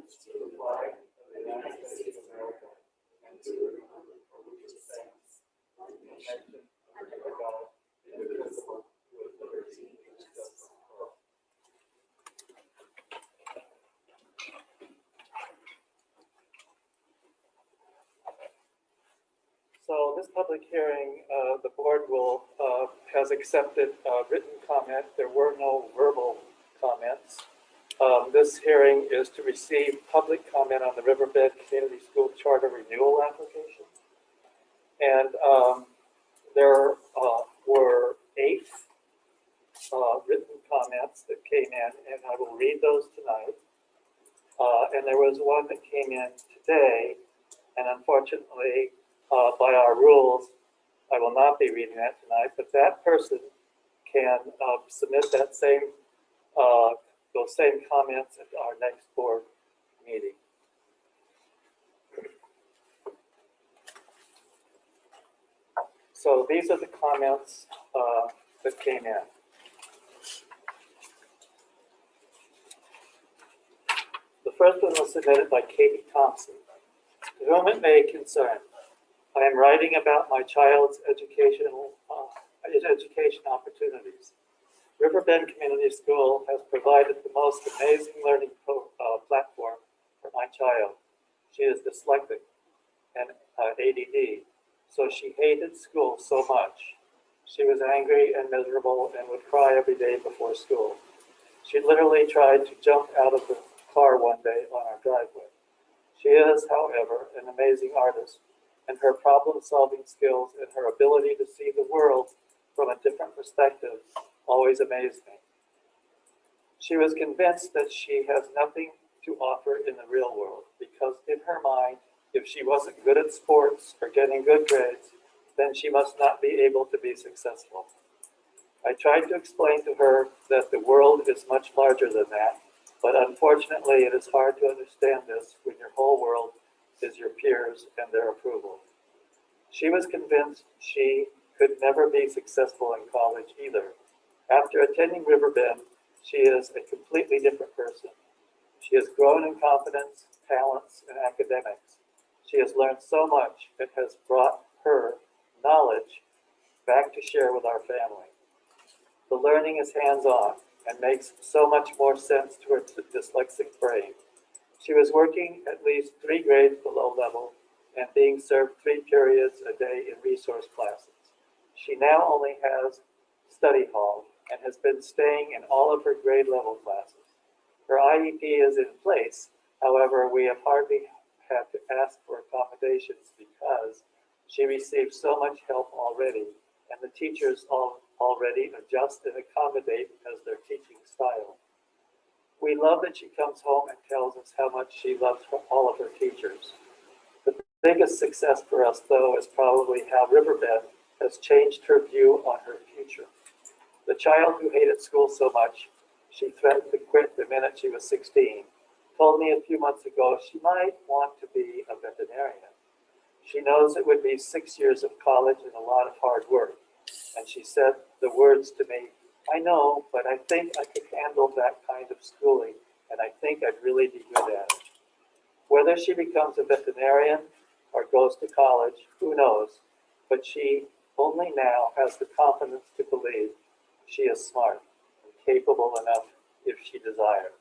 allegiance to the flag of the United States of America and to the republic for which it stands, one nation, under God, indivisible, with liberty and justice for all. So this public hearing, the board has accepted written comment. There were no verbal comments. This hearing is to receive public comment on the Riverbend Community School Charter Renewal application. And there were 8 written comments that came in, and I will read those tonight. And there was one that came in today, and unfortunately, by our rules, I will not be reading that tonight, but that person can submit that same, those same comments at our next board meeting. So these are the comments that came in. The first one was submitted by Katie Thompson. To whom it may concern, I am writing about my child's education opportunities. Riverbend Community School has provided the most amazing learning platform for my child. She is dyslexic and ADD, so she hated school so much. She was angry and miserable and would cry every day before school. She literally tried to jump out of the car one day on our driveway. She is, however, an amazing artist, and her problem-solving skills and her ability to see the world from a different perspective always amazed me. She was convinced that she has nothing to offer in the real world because in her mind, if she wasn't good at sports or getting good grades, then she must not be able to be successful. I tried to explain to her that the world is much larger than that, but unfortunately it is hard to understand this when your whole world is your peers and their approval. She was convinced she could never be successful in college either. After attending Riverbend, she is a completely different person. She has grown in confidence, talents, and academics. She has learned so much and has brought her knowledge back to share with our family. The learning is hands-on and makes so much more sense to her dyslexic brain. She was working at least 3 grades below level and being served 3 periods a day in resource classes. She now only has study hall and has been staying in all of her grade level classes. Her IEP is in place. However, we have hardly had to ask for accommodations because she receives so much help already, and the teachers already adjust and accommodate as their teaching style. We love that she comes home and tells us how much she loves all of her teachers. The biggest success for us, though, is probably how Riverbend has changed her view on her future. The child who hated school so much, she threatened to quit the minute she was 16, told me a few months ago she might want to be a veterinarian. She knows it would be 6 years of college and a lot of hard work. And she said the words to me, I know, but I think I could handle that kind of schooling, and I think I'd really be good at it. Whether she becomes a veterinarian or goes to college, who knows? But she only now has the confidence to believe she is smart and capable enough if she desires.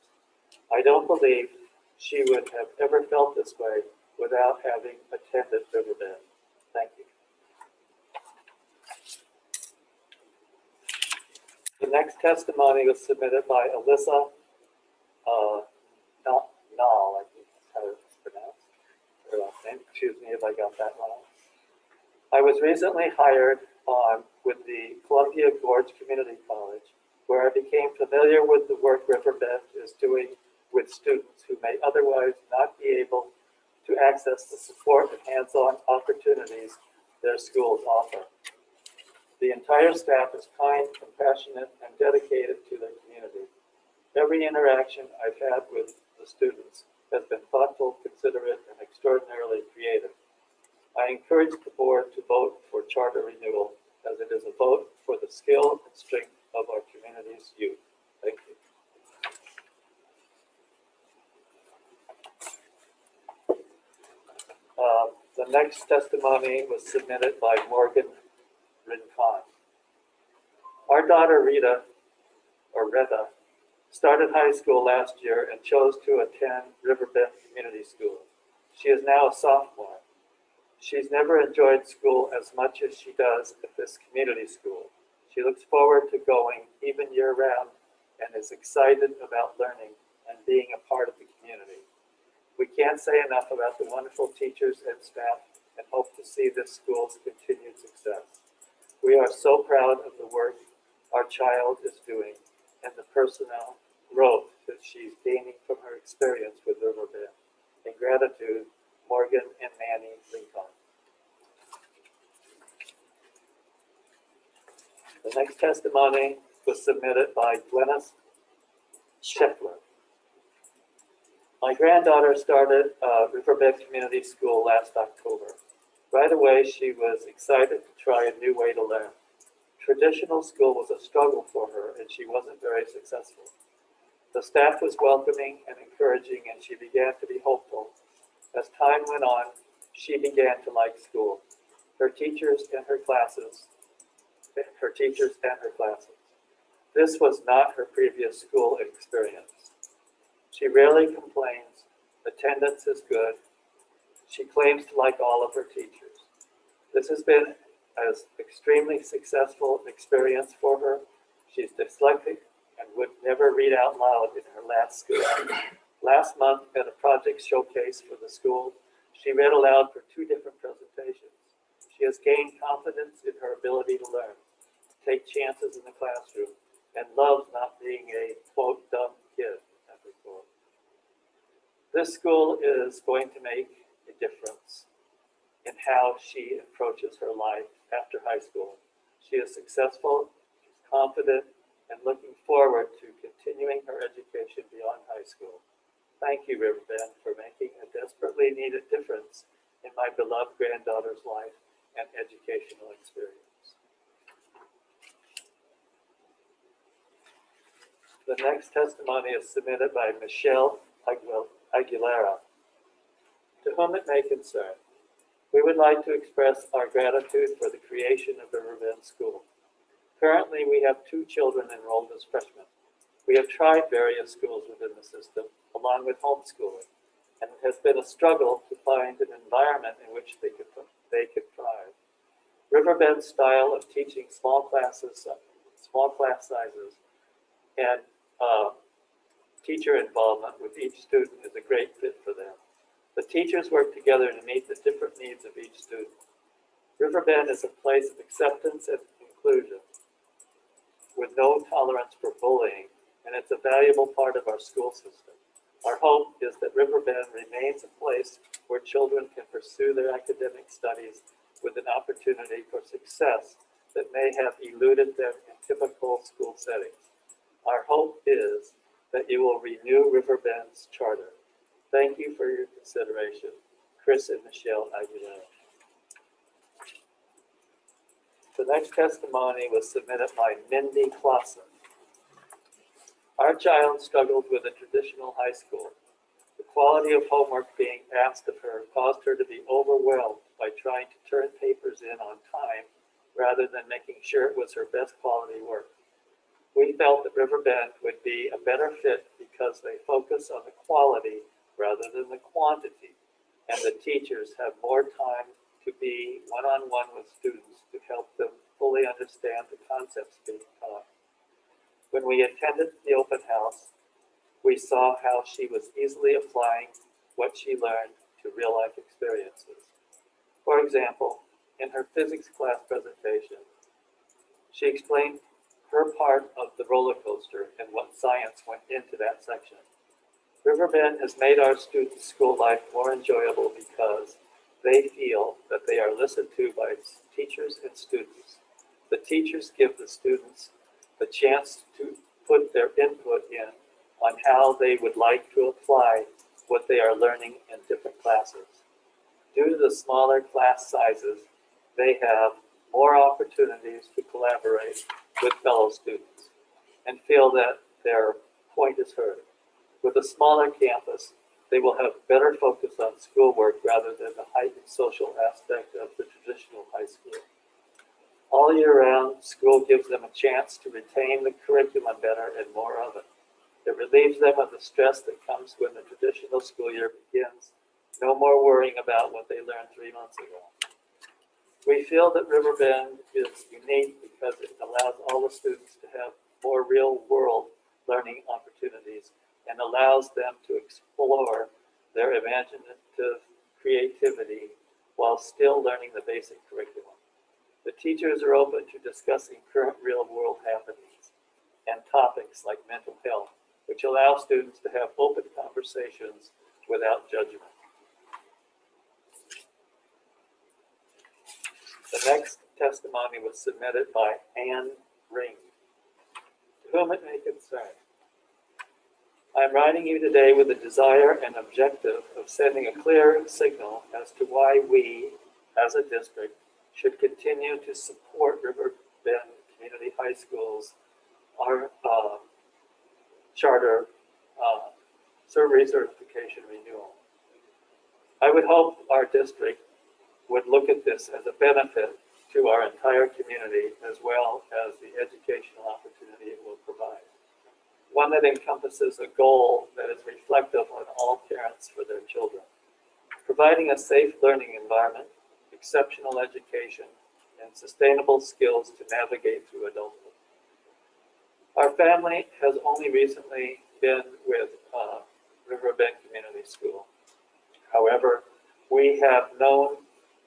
I don't believe she would have ever felt this way without having attended Riverbend. Thank you. The next testimony was submitted by Alyssa Nall, I think that's how it's pronounced. Her last name. Excuse me if I got that wrong. I was recently hired on with the Columbia Gorge Community College, where I became familiar with the work Riverbend is doing with students who may otherwise not be able to access the support and hands-on opportunities their schools offer. The entire staff is kind, compassionate, and dedicated to their community. Every interaction I've had with the students has been thoughtful, considerate, and extraordinarily creative. I encourage the board to vote for charter renewal, as it is a vote for the skill and strength of our community's youth. Thank you. The next testimony was submitted by Morgan Rincon. Our daughter Rita started high school last year and chose to attend Riverbend Community School. She is now a sophomore. She's never enjoyed school as much as she does at this community school. She looks forward to going even year-round and is excited about learning and being a part of the community. We can't say enough about the wonderful teachers and staff and hope to see this school's continued success. We are so proud of the work our child is doing and the personnel growth that she's gaining from her experience with Riverbend. In gratitude, Morgan and Manny Lincoln. The next testimony was submitted by Glennis Scheffler. My granddaughter started Riverbend Community School last October. Right away, she was excited to try a new way to learn. Traditional school was a struggle for her, and she wasn't very successful. The staff was welcoming and encouraging, and she began to be hopeful. As time went on, she began to like school, her teachers and her classes. This was not her previous school experience. She rarely complains. Attendance is good. She claims to like all of her teachers. This has been an extremely successful experience for her. She's dyslexic and would never read out loud in her last school. Last month at a project showcase for the school, she read aloud for 2 different presentations. She has gained confidence in her ability to learn, take chances in the classroom, and loves not being a, quote, dumb kid, end quote. This school is going to make a difference in how she approaches her life after high school. She is successful, she's confident, and looking forward to continuing her education beyond high school. Thank you, Riverbend, for making a desperately needed difference in my beloved granddaughter's life and educational experience. The next testimony is submitted by Michelle Aguilera. To whom it may concern, we would like to express our gratitude for the creation of the Riverbend School. Currently, we have 2 children enrolled as freshmen. We have tried various schools within the system, along with homeschooling, and it has been a struggle to find an environment in which they could thrive. Riverbend's style of teaching small class sizes, and teacher involvement with each student is a great fit for them. The teachers work together to meet the different needs of each student. Riverbend is a place of acceptance and inclusion, with no tolerance for bullying, and it's a valuable part of our school system. Our hope is that Riverbend remains a place where children can pursue their academic studies with an opportunity for success that may have eluded them in typical school settings. Our hope is that you will renew Riverbend's charter. Thank you for your consideration. Chris and Michelle Aguilera. The next testimony was submitted by Mindy Clausen. Our child struggled with a traditional high school. The quality of homework being asked of her caused her to be overwhelmed by trying to turn papers in on time rather than making sure it was her best quality work. We felt that Riverbend would be a better fit because they focus on the quality rather than the quantity, and the teachers have more time to be one-on-one with students to help them fully understand the concepts being taught. When we attended the open house, we saw how she was easily applying what she learned to real-life experiences. For example, in her physics class presentation, she explained her part of the roller coaster and what science went into that section. Riverbend has made our students' school life more enjoyable because they feel that they are listened to by teachers and students. The teachers give the students the chance to put their input in on how they would like to apply what they are learning in different classes. Due to the smaller class sizes, they have more opportunities to collaborate with fellow students and feel that their point is heard. With a smaller campus, They will have better focus on schoolwork rather than the heightened social aspect of the traditional high school. All year round, school gives them a chance to retain the curriculum better and more of it. It relieves them of the stress that comes when the traditional school year begins. No more worrying about what they learned 3 months ago. We feel that Riverbend is unique because it allows all the students to have more real-world learning opportunities and allows them to explore their imaginative creativity while still learning the basic curriculum. The teachers are open to discussing current real-world happenings and topics like mental health, which allow students to have open conversations without judgment. The next testimony was submitted by Anne Ring. To whom it may concern, I am writing you today with the desire and objective of sending a clear signal as to why we, as a district, should continue to support Riverbend Community High School's charter recertification renewal. I would hope our district would look at this as a benefit to our entire community as well as the educational opportunity it will provide. One that encompasses a goal that is reflective on all parents for their children. Providing a safe learning environment, exceptional education, and sustainable skills to navigate through adulthood. Our family has only recently been with Riverbend Community School. However, we have known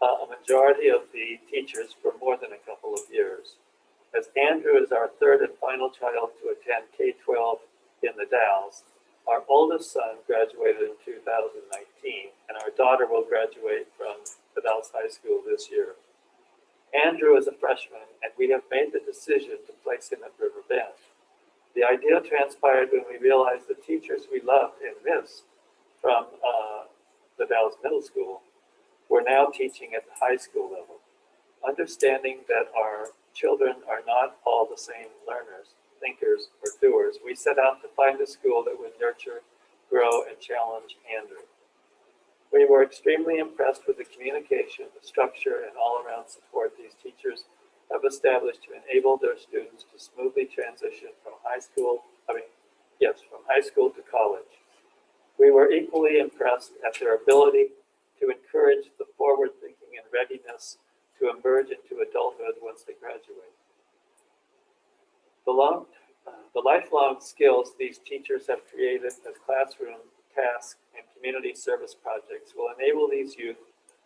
a majority of the teachers for more than a couple of years. As Andrew is our third and final child to attend K-12 in the Dalles, our oldest son graduated in 2019, and our daughter will graduate from the Dalles High School this year. Andrew is a freshman, and we have made the decision to place him at Riverbend. The idea transpired when we realized the teachers we loved and missed from the Dalles Middle School were now teaching at the high school level. Understanding that our children are not all the same learners, thinkers, or doers, we set out to find a school that would nurture, grow, and challenge Andrew. We were extremely impressed with the communication, the structure, and all-around support these teachers have established to enable their students to smoothly transition from high school to college. We were equally impressed at their ability to encourage the forward thinking and readiness to emerge into adulthood once they graduate. The lifelong skills these teachers have created as classroom, task, and community service projects will enable these youth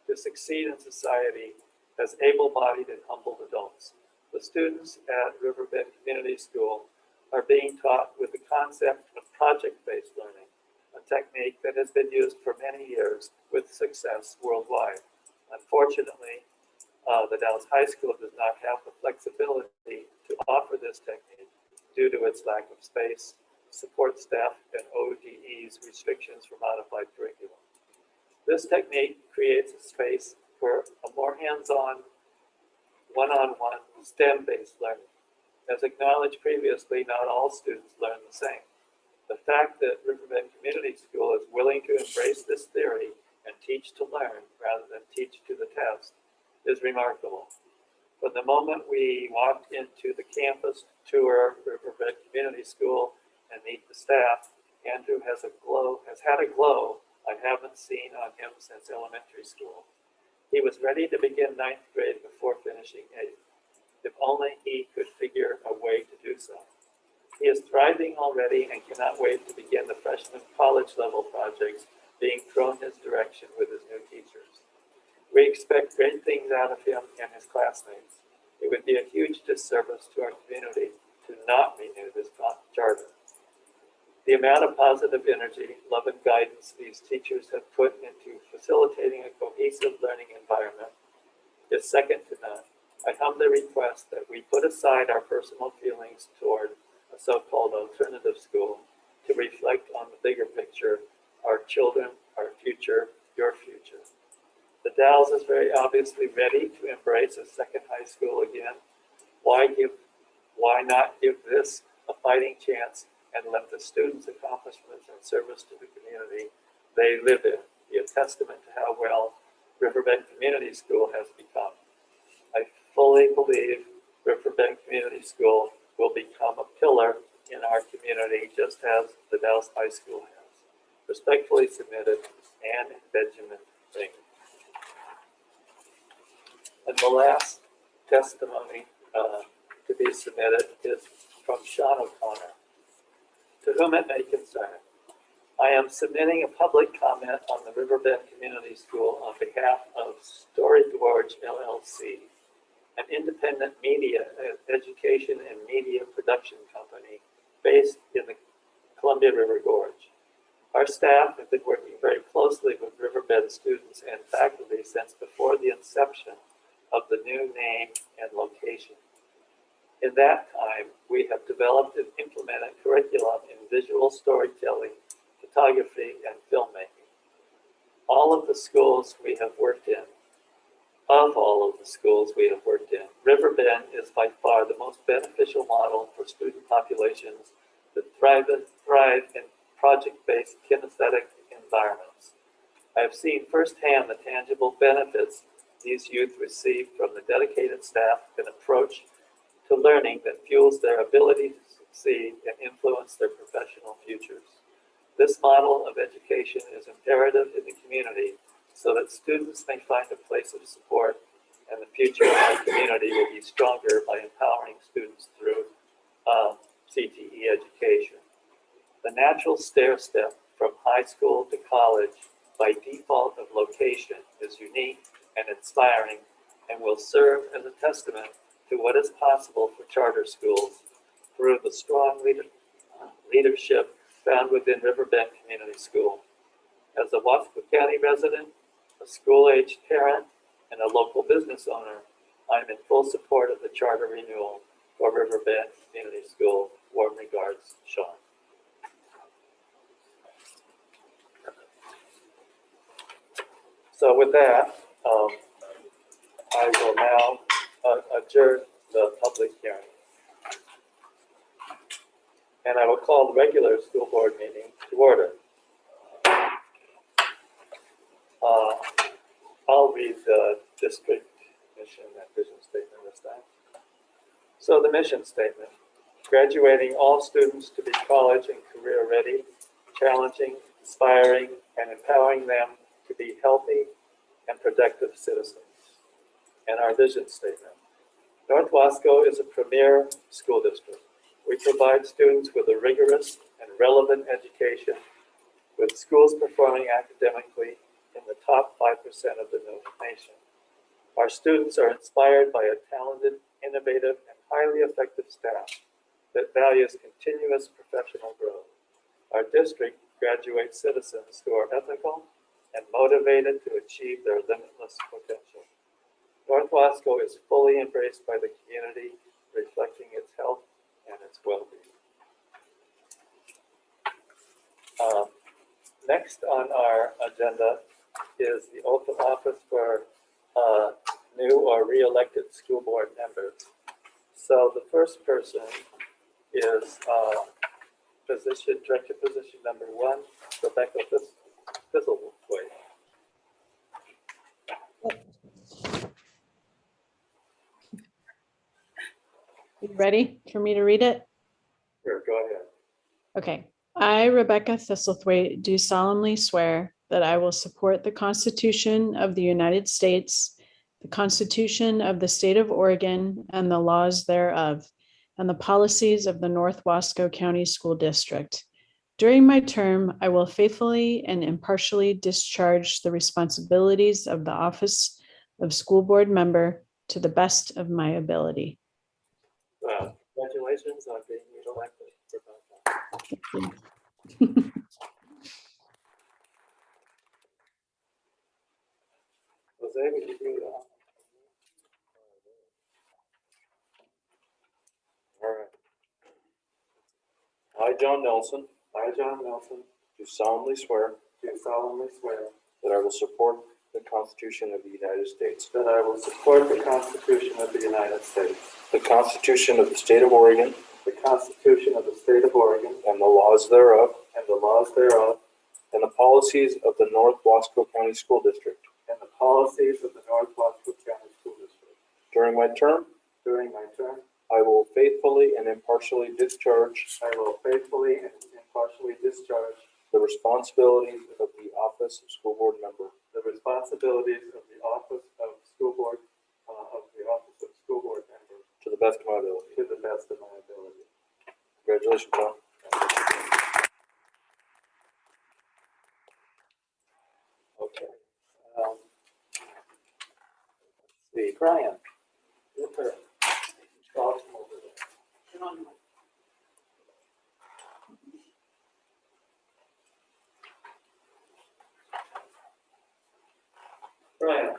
to succeed in society as able-bodied and humbled adults. The students at Riverbend Community School are being taught with the concept of project-based learning, a technique that has been used for many years with success worldwide. Unfortunately, the Dalles High School does not have the flexibility to offer this technique due to its lack of space, support staff, and ODE's restrictions for modified curriculum. This technique creates a space for a more hands-on, one-on-one STEM-based learning. As acknowledged previously, not all students learn the same. The fact that Riverbend Community School is willing to embrace this theory and teach to learn rather than teach to the test is remarkable. From the moment we walked into the campus to tour Riverbend Community School and meet the staff, Andrew has had a glow I haven't seen on him since elementary school. He was ready to begin 9th grade before finishing 8th. If only he could figure a way to do so. He is thriving already and cannot wait to begin the freshman college level projects being thrown his direction with his new teachers. We expect great things out of him and his classmates. It would be a huge disservice to our community to not renew this charter. The amount of positive energy, love, and guidance these teachers have put into facilitating a cohesive learning environment is second to none. I humbly request that we put aside our personal feelings toward a so-called alternative school to reflect on the bigger picture, our children, our future, your future. The Dalles is very obviously ready to embrace a second high school again. Why not give this a fighting chance and let the students' accomplishments and service to the community they live in be a testament to how well Riverbend Community School has become. I fully believe Riverbend Community School will become a pillar in our community, just as the Dallas High School has. Respectfully submitted, Ann and Benjamin Ring. And the last testimony to be submitted is from Sean O'Connor. To whom it may concern, I am submitting a public comment on the Riverbend Community School on behalf of Story Gorge LLC, an independent media, education and media production company based in the Columbia River Gorge. Our staff have been working very closely with Riverbend students and faculty since before the inception of the new name and location. In that time, we have developed and implemented curriculum in visual storytelling, photography, and filmmaking. All of the schools we have worked in, Riverbend is by far the most beneficial model for student populations that thrive in project-based kinesthetic environments. I have seen firsthand the tangible benefits these youth receive from the dedicated staff and approach to learning that fuels their ability to succeed and influence their professional futures. This model of education is imperative in the community so that students may find a place of support, and the future of our community will be stronger by empowering students through CTE education. The natural stair step from high school to college by default of location is unique and inspiring and will serve as a testament to what is possible for charter schools through the strong leadership found within Riverbend Community School. As a Wasco County resident, a school-aged parent, and a local business owner, I am in full support of the charter renewal for Riverbend Community School. Warm regards, Sean. So with that, I will now adjourn the public hearing. And I will call the regular school board meeting to order. I'll read the district mission and vision statement this time. So the mission statement: graduating all students to be college and career ready, challenging, inspiring, and empowering them to be healthy and productive citizens. And our vision statement: North Wasco is a premier school district. We provide students with a rigorous and relevant education, with schools performing academically in the top 5% of the nation. Our students are inspired by a talented, innovative, and highly effective staff that values continuous professional growth. Our district graduates citizens who are ethical and motivated to achieve their limitless potential. North Wasco is fully embraced by the community, reflecting its health and its well-being. Next on our agenda is the oath of office for new or re-elected school board members. So the first person is director position number 1, Rebecca Fizzleway. You ready for me to read it? Sure, go ahead. Okay. I, Rebecca Thistlethwaite, do solemnly swear that I will support the Constitution of the United States, the Constitution of the State of Oregon, and the laws thereof, and the policies of the North Wasco County School District. During my term, I will faithfully and impartially discharge the responsibilities of the office of school board member to the best of my ability. Wow, congratulations on being elected, Rebecca. Thank you. Jose, would you do that? All right. I, John Nelson, I, John Nelson, do solemnly swear do solemnly swear that I will support the Constitution of the United States, that I will support the Constitution of the United States, the Constitution of the State of Oregon, the Constitution of the State of Oregon, and the laws thereof, and the laws thereof, and the policies of the North Wasco County School District. and the policies of the North Wasco County School District. During my term, During my term, I will faithfully and impartially discharge I will faithfully and impartially discharge the responsibilities of the office of school board member the responsibilities of the office of school board member to the best of my ability. to the best of my ability. Congratulations, John. Okay. Let's see, Brian. Your turn. Charles, come over there. Brian.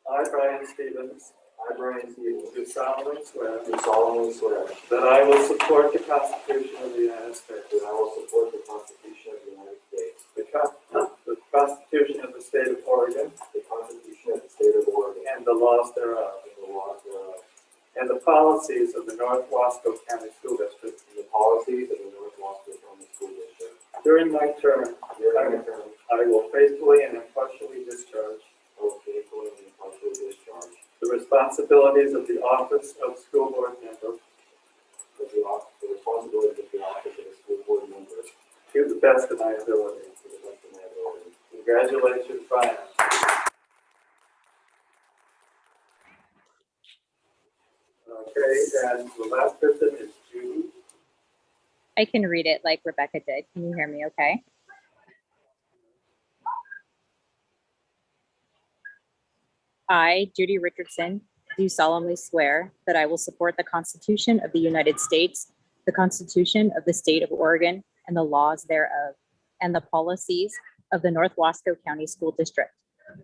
I, Brian Stevens, I, Brian Stevens, do solemnly swear do solemnly swear that I will support the Constitution of the United States, that I will support the Constitution of the United States, the Constitution of the State of Oregon, the Constitution of the State of Oregon, and the laws thereof, and the laws thereof, and the policies of the North Wasco County School District. and the policies of the North Wasco County School District. During my term, During my term, I will faithfully and impartially discharge I will faithfully and impartially discharge the responsibilities of the office of school board member the responsibilities of the office of the school board member to the best of my ability. to the best of my ability. Congratulations, Brian. Okay, and the last person is Judy. I can read it like Rebecca did. Can you hear me okay? I, Judy Richardson, do solemnly swear that I will support the Constitution of the United States, the Constitution of the State of Oregon, and the laws thereof, and the policies of the North Wasco County School District.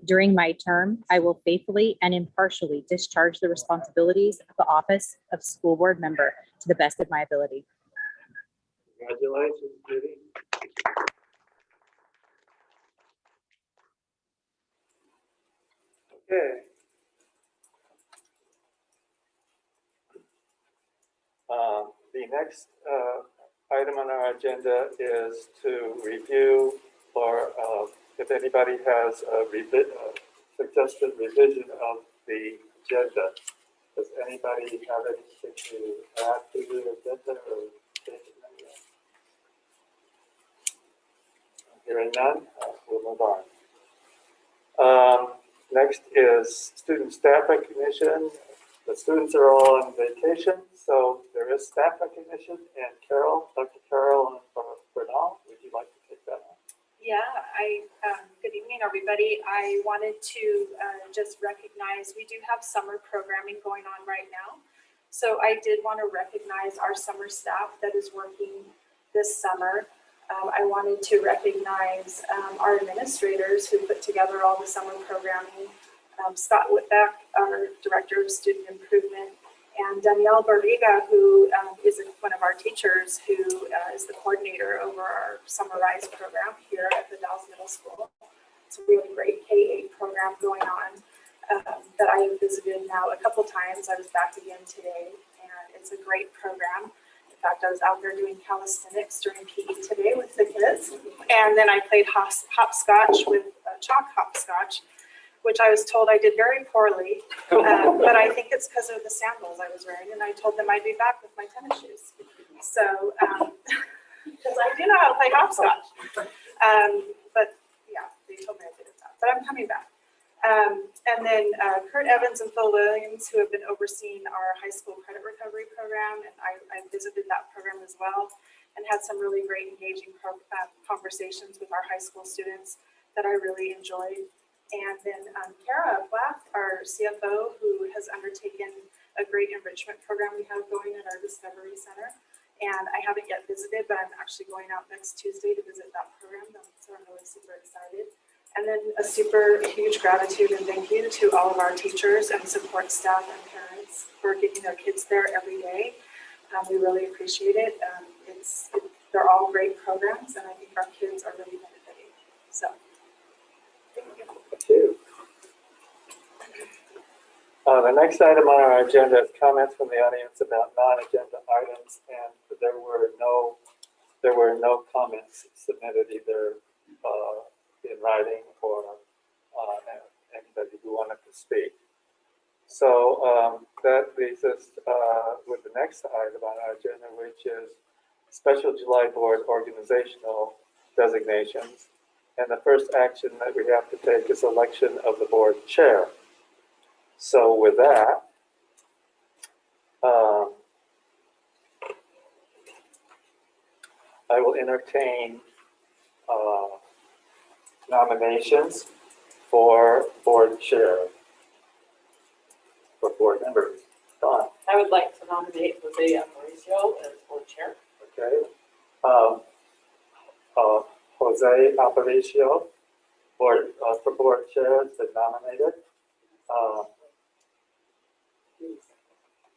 During my term, I will faithfully and impartially discharge the responsibilities of the office of school board member to the best of my ability. Congratulations, Judy. Okay. The next item on our agenda is to review, or if anybody has a suggested revision of the agenda. Does anybody have anything to add to the agenda or change it anyway? Hearing none, we'll move on. Next is student staff recognition. The students are all on vacation, so there is staff recognition. And Carol, Dr. Carol Bernal, would you like to take that on? Yeah, good evening, everybody. I wanted to just recognize, we do have summer programming going on right now. So I did want to recognize our summer staff that is working this summer. I wanted to recognize our administrators who put together all the summer programming. Scott Whitbeck, our Director of Student Improvement, and Danielle Barriga, who is one of our teachers who is the coordinator over our Summer Rise program here at the Dalles Middle School. It's a really great K-8 program going on that I have visited now a couple times. I was back again today, and it's a great program. In fact, I was out there doing calisthenics during PE today with the kids, and then I played hopscotch with chalk hopscotch, which I was told I did very poorly, but I think it's because of the sandals I was wearing, and I told them I'd be back with my tennis shoes. So, because I do know how to play hopscotch, but yeah, they told me I did it bad, but I'm coming back. And then Kurt Evans and Phil Williams, who have been overseeing our high school credit recovery program, and I visited that program as well, and had some really great engaging conversations with our high school students that I really enjoyed. And then Kara Black, our CFO, who has undertaken a great enrichment program we have going at our Discovery Center. And I haven't yet visited, but I'm actually going out next Tuesday to visit that program. So I'm really super excited. And then a super huge gratitude and thank you to all of our teachers and support staff and parents for getting their kids there every day. We really appreciate it. They're all great programs, and I think our kids are really benefiting. So, thank you. The next item on our agenda is comments from the audience about non-agenda items, and there were no comments submitted either in writing or anybody who wanted to speak. So that leaves us with the next item on our agenda, which is Special July Board organizational designations. And the first action that we have to take is election of the board chair. So with that, I will entertain nominations for board chair, for board members. Don, I would like to nominate Jose Aparicio as board chair. okay. Jose Aparicio for board chair has been nominated.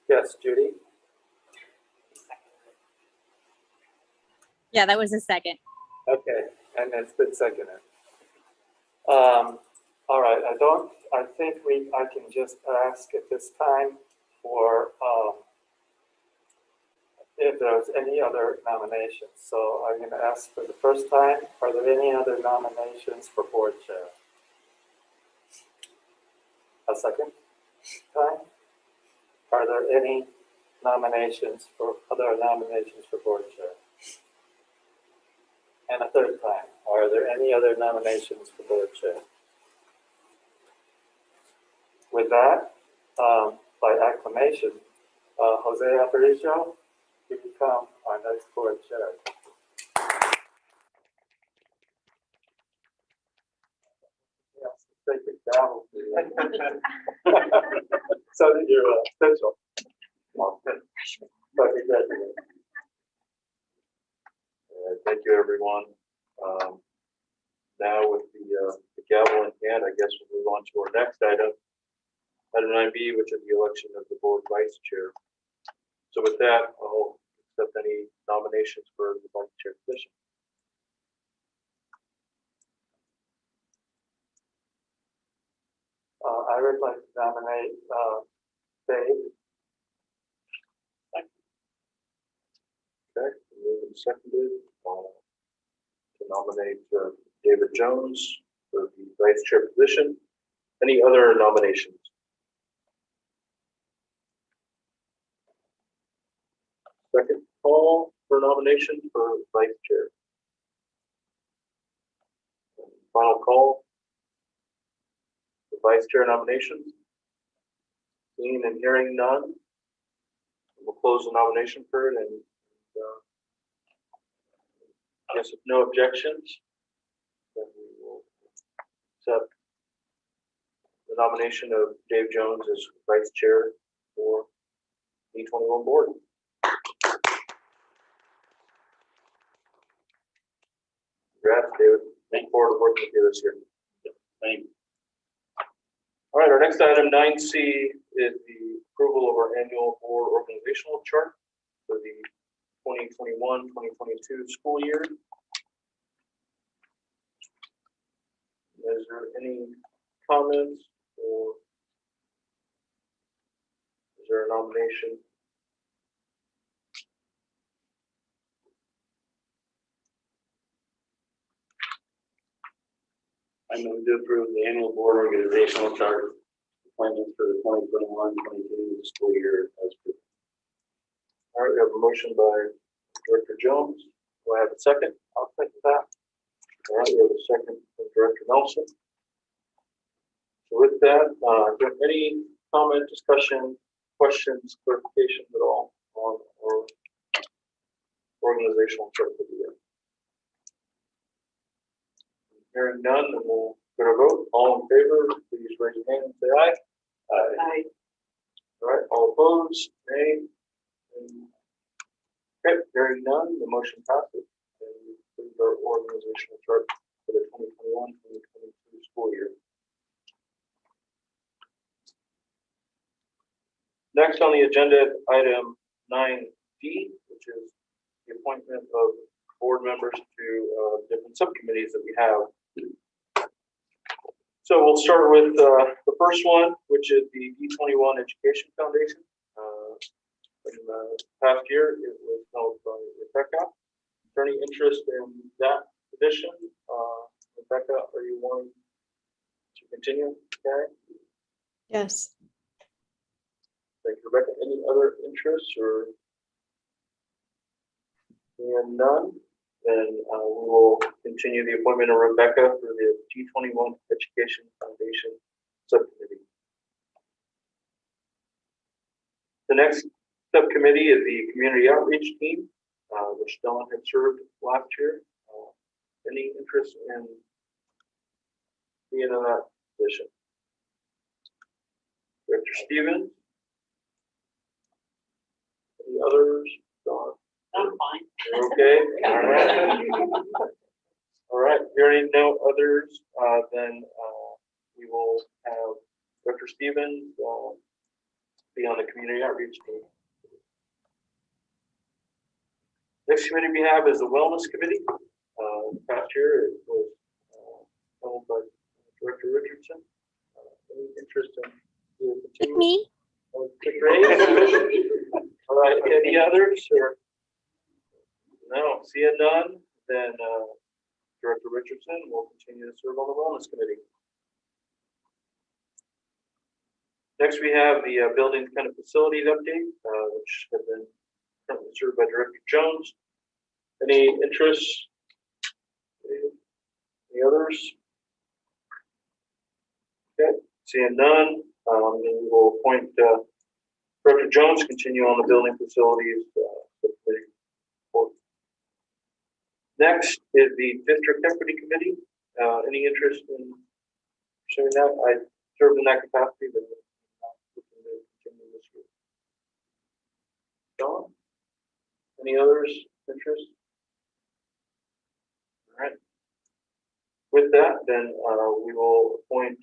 Yes, Judy? Yeah, that was a second. Okay, and it's been seconded. All right, I think I can just ask at this time for, if there's any other nominations. So I'm gonna ask for the first time, are there any other nominations for board chair? A second time? Are there any other nominations for board chair? And a third time, are there any other nominations for board chair? With that, by acclamation, Jose Aparicio, you become our next board chair. Yes, take it down. So that you're official. Thank you, everyone. Now with the gavel in hand, I guess we'll move on to our next item, item 9B, which is the election of the board vice chair. So with that, I'll accept any nominations for the vice chair position. I would like to nominate Dave. Okay, moved and seconded to nominate David Jones for the vice chair position. Any other nominations? Second call for nomination for vice chair. Final call for vice chair nominations. Seeing and hearing none, we'll close the nomination period and yes, if no objections, then we will accept the nomination of Dave Jones as vice chair for D21 board. Congrats, David. Looking forward to working with you this year. Thank you. All right, our next item 9C is the approval of our annual board organizational chart for the 2021-2022 school year. Is there any comments or is there a nomination? I move to approve the annual board organizational chart plans for the 2021-22 school year as per. All right, we have a motion by Director Jones. Do I have a second? I'll second that. All right, we have a second from Director Nelson. So with that, do you have any comment, discussion, questions, clarifications at all on our organizational chart for the year? Hearing none, then we'll go to vote. All in favor, please raise your hand and say aye. Aye. All right, all opposed, nay. Okay, hearing none, the motion passes. And we approve our organizational chart for the 2021-2022 school year. Next on the agenda, item 9D, which is the appointment of board members to different subcommittees that we have. So we'll start with the first one, which is the D21 Education Foundation. In the past year, it was held by Rebecca. Is there any interest in that position? Rebecca, are you wanting to continue? Okay, Yes. thank you, Rebecca. Any other interests or? And none, then we will continue the appointment of Rebecca for the D21 Education Foundation Subcommittee. The next subcommittee is the Community Outreach Team, which Dawn had served last year. Any interest in being in that position? Director Stevens? Any others? Dawn? I'm fine. You're okay? All right. All right, hearing no others, then we will have Director Stevens be on the Community Outreach Team. Next committee we have is the Wellness Committee. Past year it was held by Director Richardson. Any interest in continuing? Me? Great. All right, any others or? No, seeing none, then Director Richardson will continue to serve on the Wellness Committee. Next, we have the Building kind of Facilities update, which has been currently served by Director Jones. Any interests? Any others? Okay, seeing none, then we will appoint Director Jones, continue on the Building Facilities Subcommittee. Next is the District Equity Committee. Any interest in pursuing that? I served in that capacity, but looking to continue this year. Dawn? Any others interest? All right. With that, then we will appoint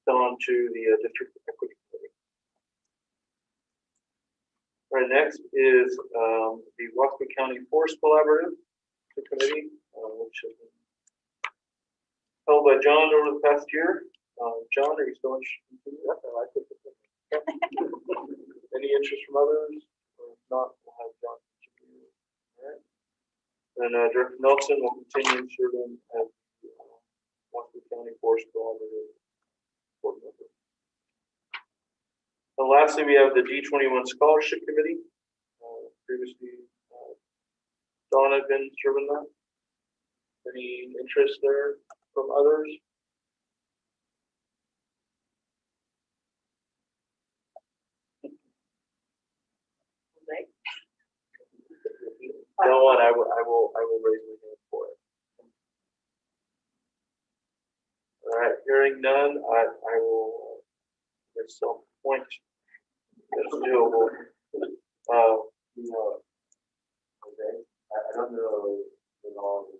Dawn to the District Equity Committee. All right, next is the Wasco County Forest Collaborative Committee, which has been held by John over the past year. John, are you still interested? Yes, I like it. Any interest from others? Or if not, we'll have John continue. All right. And Director Nelson will continue serving as Wasco County Forest Collaborative board member. And lastly, we have the D21 Scholarship Committee. Previously, Dawn had been serving that. Any interest there from others? No one. I will raise my hand for it. All right. Hearing none, I will self-appoint. That's doable. Okay, I don't know the law of the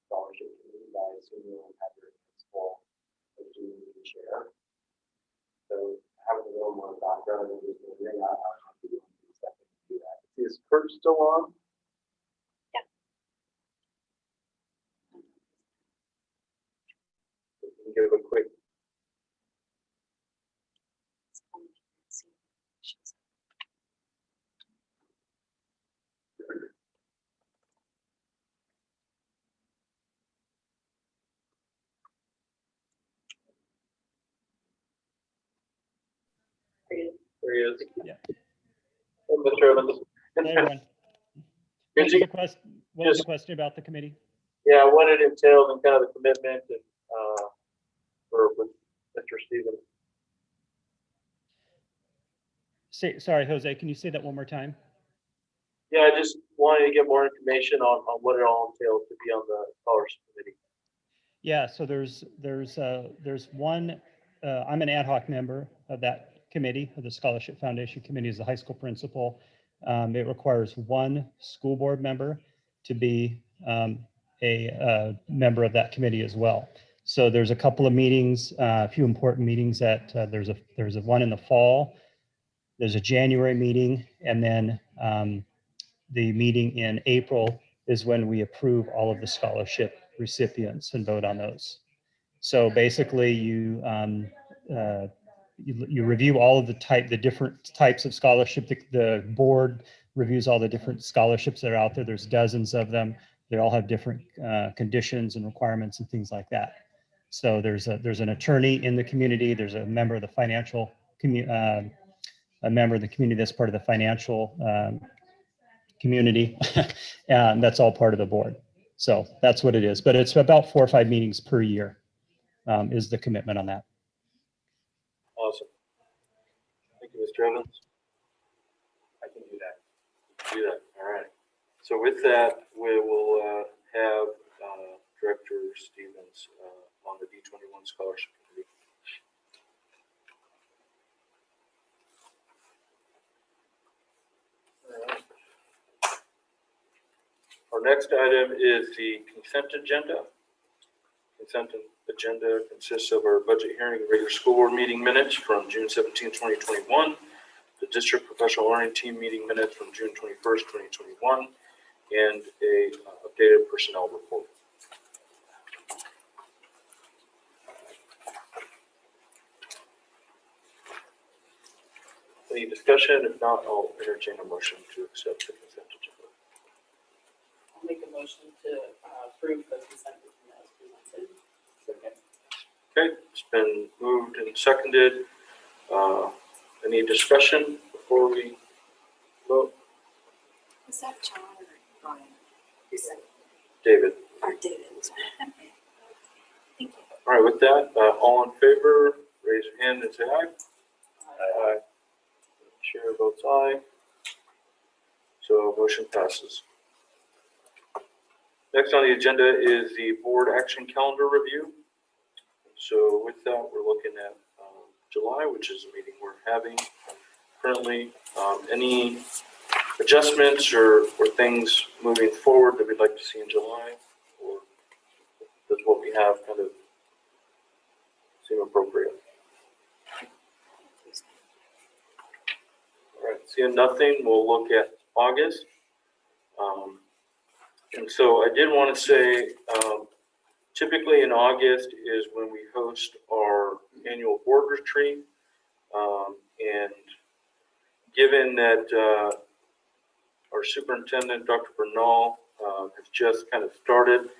scholarship committee, but I assume you'll have your principal as the chair. So having a little more background in this meeting, I'll have to do second to do that. Is Kurt still on? Yeah. We can give a quick. There he is. Yeah. Hey, Mr. Evans. Hey, everyone. Good to- What was the question about the committee? Yeah, what it entails and kind of the commitment and with Mr. Stevens. Sorry, Jose, can you say that one more time? Yeah, I just wanted to get more information on what it all entails to be on the scholarship committee. Yeah, so there's one, I'm an ad hoc member of that committee, of the Scholarship Foundation Committee as a high school principal. It requires one school board member to be a member of that committee as well. So there's a couple of meetings, a few important meetings that there's a one in the fall, there's a January meeting, and then the meeting in April is when we approve all of the scholarship recipients and vote on those. So basically you review all of the different types of scholarship. The board reviews all the different scholarships that are out there. There's dozens of them. They all have different conditions and requirements and things like that. So there's an attorney in the community. There's a member of the financial community, a member of the community that's part of the financial community, and that's all part of the board. So that's what it is. But it's about 4 or 5 meetings per year is the commitment on that. Awesome. Thank you, Mr. Evans. I can do that. Do that. All right. So with that, we will have Director Stevens on the D21 Scholarship Committee. All right. Our next item is the consent agenda. Consent agenda consists of our budget hearing and regular school board meeting minutes from June 17, 2021, the district professional learning team meeting minutes from June 21st, 2021, and a updated personnel report. Any discussion? If not, I'll entertain a motion to accept the consent agenda. I'll make a motion to approve the consent agenda as presented. Second. Okay, it's been moved and seconded. Any discussion before we vote? Was that John or Brian? You said, David. or David? Thank you. All right, with that, all in favor, raise your hand and say aye. Aye. Chair votes aye. So motion passes. Next on the agenda is the board action calendar review. So with that, we're looking at July, which is the meeting we're having currently. Any adjustments or things moving forward that we'd like to see in July, or does what we have kind of seem appropriate? All right, seeing nothing, we'll look at August. And so I did want to say, typically in August is when we host our annual board retreat. And given that our superintendent, Dr. Bernal, has just kind of started,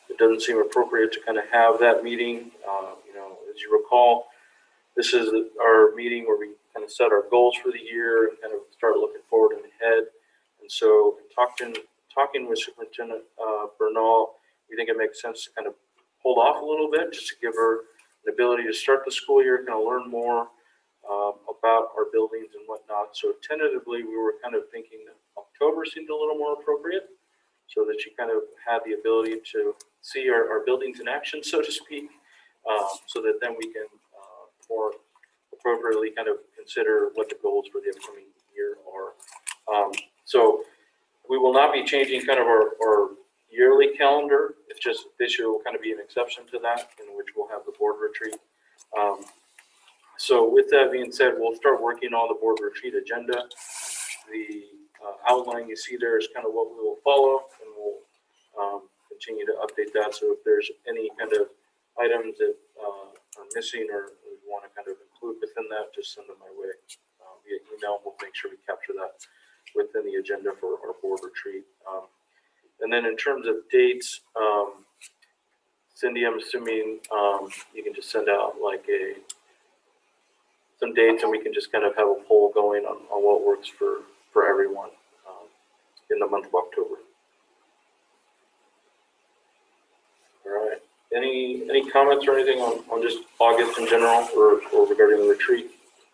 it doesn't seem appropriate to kind of have that meeting. As you recall, this is our meeting where we kind of set our goals for the year and kind of start looking forward and ahead. And so talking with Superintendent Bernal, we think it makes sense to kind of hold off a little bit just to give her an ability to start the school year, kind of learn more about our buildings and whatnot. So tentatively, we were kind of thinking that October seemed a little more appropriate so that she kind of had the ability to see our buildings in action, so to speak, so that then we can more appropriately kind of consider what the goals for the upcoming year are. So we will not be changing kind of our yearly calendar. It's just this year will kind of be an exception to that, in which we'll have the board retreat. So with that being said, we'll start working on the board retreat agenda. The outline you see there is kind of what we will follow, and we'll continue to update that. So if there's any kind of items that are missing or we want to kind of include within that, just send them my way via email. We'll make sure we capture that within the agenda for our board retreat. And then in terms of dates, Cindy, I'm assuming you can just send out like some dates, and we can just kind of have a poll going on what works for everyone in the month of October. All right. Any comments or anything on just August in general, or regarding the retreat?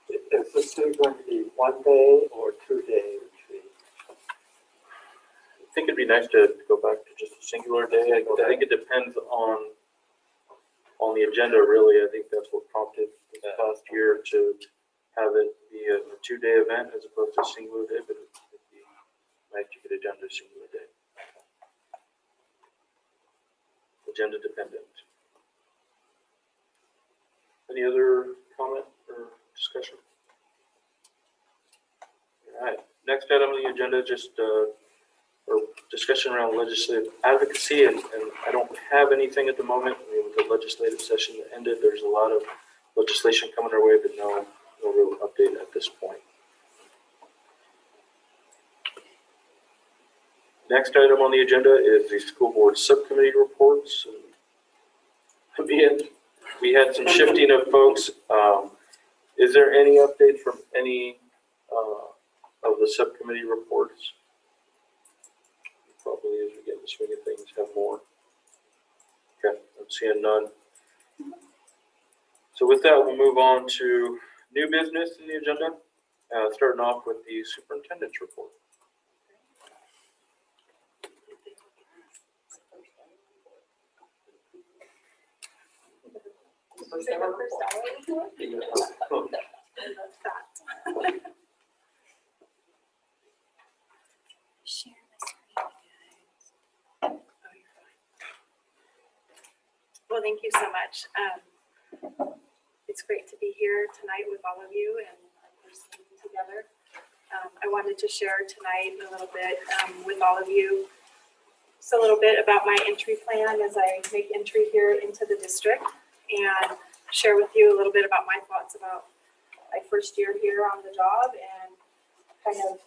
Is this going to be 1 day or 2-day retreat? I think it'd be nice to go back to just a singular day. I think it depends on the agenda, really. I think that's what prompted this past year to have it be a 2-day event as opposed to a singular day, but it'd be nice to get it done to a singular day. Agenda dependent. Any other comment or discussion? All right, next item on the agenda, just or discussion around legislative advocacy, and I don't have anything at the moment. I mean, with the legislative session that ended, there's a lot of legislation coming our way, but no no real update at this point. Next item on the agenda is the school board subcommittee reports. We had some shifting of folks. Is there any update from any of the subcommittee reports? Probably as we get in the swing of things, have more. Okay, I'm seeing none. So with that, we'll move on to new business in the agenda, starting off with the superintendent's report. First ever report. Share my screen, guys. Well, thank you so much. It's great to be here tonight with all of you and we're sitting together. I wanted to share tonight a little bit with all of you. Just a little bit about my entry plan as I make entry here into the district, and share with you a little bit about my thoughts about my first year here on the job and kind of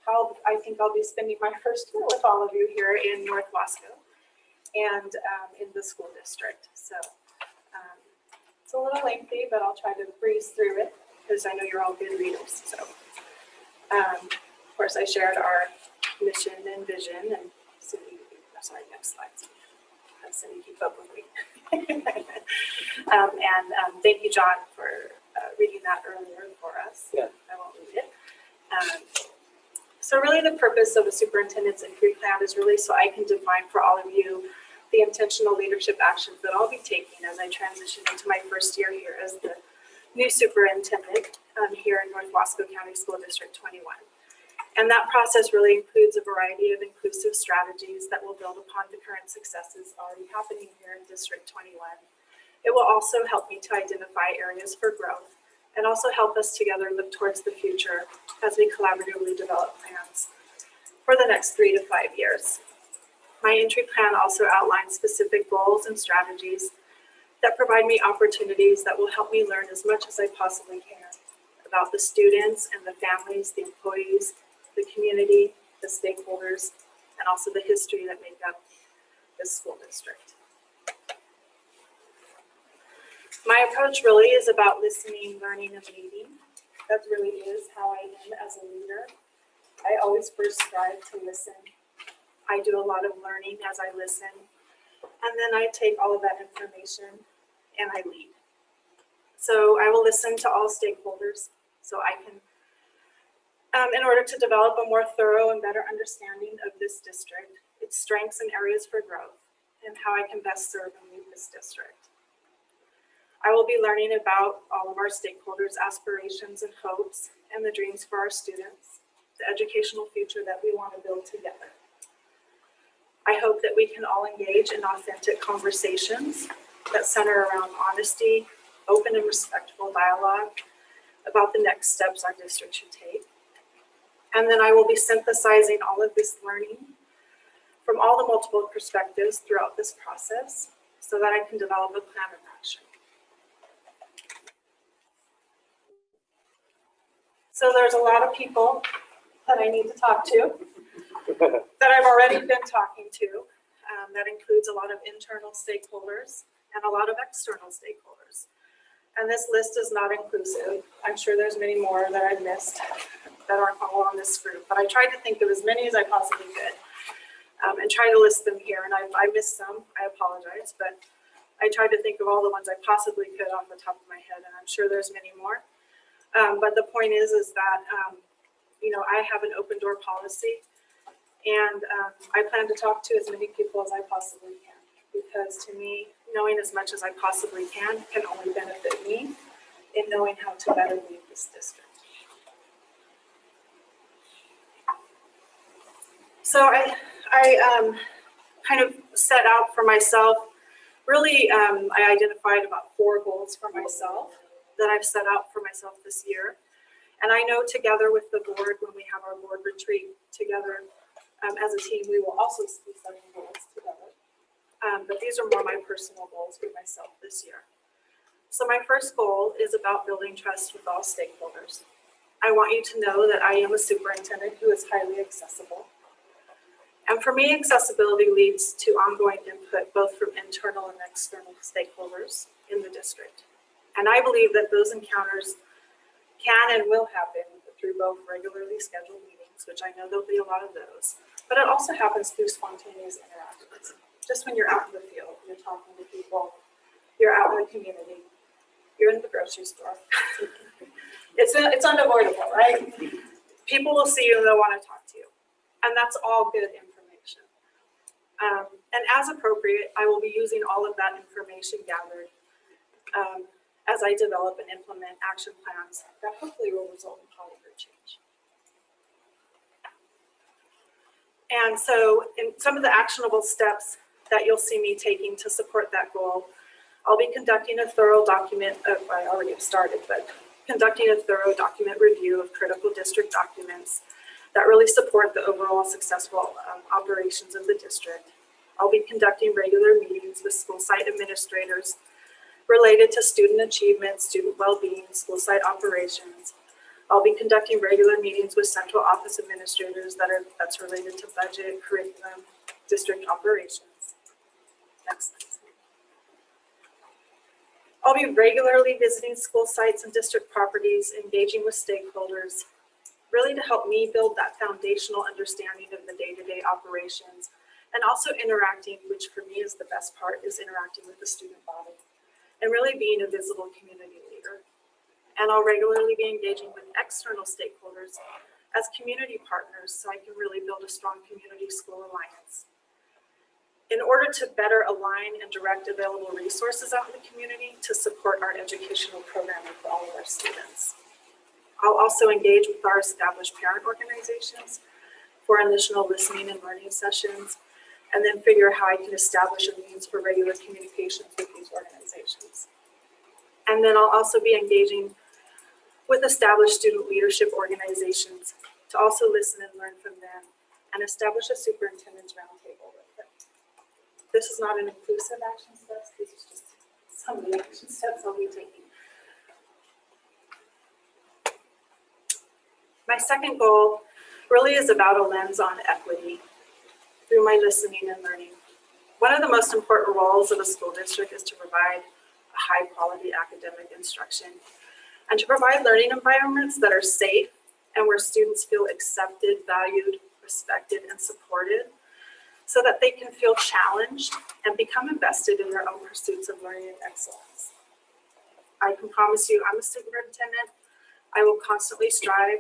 how I think I'll be spending my first year with all of you here in North Wasco and in the school district. So it's a little lengthy, but I'll try to breeze through it because I know you're all good readers. So of course I shared our mission and vision, and Cindy, sorry, next slide. Cindy, keep up with me. Thank you, John, for reading that earlier for us. Yeah. I won't read it. So really the purpose of a superintendent's entry plan is really so I can define for all of you the intentional leadership actions that I'll be taking as I transition into my first year here as the new superintendent here in North Wasco County School District 21. And that process really includes a variety of inclusive strategies that will build upon the current successes already happening here in District 21. It will also help me to identify areas for growth and also help us together look towards the future as we collaboratively develop plans for the next 3 to 5 years. My entry plan also outlines specific goals and strategies that provide me opportunities that will help me learn as much as I possibly can about the students and the families, the employees, the community, the stakeholders, and also the history that make up this school district. My approach really is about listening, learning, and leading. That really is how I am as a leader. I always first strive to listen. I do a lot of learning as I listen, and then I take all of that information and I lead. So I will listen to all stakeholders so I can, in order to develop a more thorough and better understanding of this district, its strengths and areas for growth, and how I can best serve and lead this district. I will be learning about all of our stakeholders' aspirations and hopes and the dreams for our students, the educational future that we want to build together. I hope that we can all engage in authentic conversations that center around honesty, open and respectful dialogue about the next steps our district should take. And then I will be synthesizing all of this learning from all the multiple perspectives throughout this process so that I can develop a plan of action. So there's a lot of people that I need to talk to that I've already been talking to. That includes a lot of internal stakeholders and a lot of external stakeholders. And this list is not inclusive. I'm sure there's many more that I've missed that aren't all on this group, but I tried to think of as many as I possibly could and try to list them here. And I missed some, I apologize, but I tried to think of all the ones I possibly could off the top of my head, and I'm sure there's many more. But the point is that, you know, I have an open door policy, and I plan to talk to as many people as I possibly can, because to me, knowing as much as I possibly can only benefit me in knowing how to better lead this district. So I kind of set out for myself, really I identified about 4 goals for myself that I've set out for myself this year. And I know together with the board, when we have our board retreat together as a team, we will also be setting goals together. But these are more my personal goals for myself this year. So my first goal is about building trust with all stakeholders. I want you to know that I am a superintendent who is highly accessible. And for me, accessibility leads to ongoing input, both from internal and external stakeholders in the district. And I believe that those encounters can and will happen through both regularly scheduled meetings, which I know there'll be a lot of those, but it also happens through spontaneous interactions. Just when you're out in the field, you're talking to people, you're out in the community, you're in the grocery store. It's unavoidable, right? People will see you and they'll want to talk to you. And that's all good information. And as appropriate, I will be using all of that information gathered as I develop and implement action plans that hopefully will result in positive change. And so in some of the actionable steps that you'll see me taking to support that goal, I'll be conducting a thorough document, I already have started, but conducting a thorough document review of critical district documents that really support the overall successful operations of the district. I'll be conducting regular meetings with school site administrators related to student achievement, student well-being, school site operations. I'll be conducting regular meetings with central office administrators that's related to budget, curriculum, district operations. Next slide. I'll be regularly visiting school sites and district properties, engaging with stakeholders, really to help me build that foundational understanding of the day-to-day operations, and also interacting, which for me is the best part, is interacting with the student body, and really being a visible community leader. And I'll regularly be engaging with external stakeholders as community partners so I can really build a strong community school alliance. In order to better align and direct available resources out in the community to support our educational programming for all of our students. I'll also engage with our established parent organizations for initial listening and learning sessions, and then figure how I can establish a means for regular communications with these organizations. And then I'll also be engaging with established student leadership organizations to also listen and learn from them and establish a superintendent's roundtable with them. This is not an inclusive action steps, these are just some of the action steps I'll be taking. My second goal really is about a lens on equity through my listening and learning. One of the most important roles of a school district is to provide a high quality academic instruction and to provide learning environments that are safe and where students feel accepted, valued, respected, and supported so that they can feel challenged and become invested in their own pursuits of learning and excellence. I can promise you, I'm a superintendent. I will constantly strive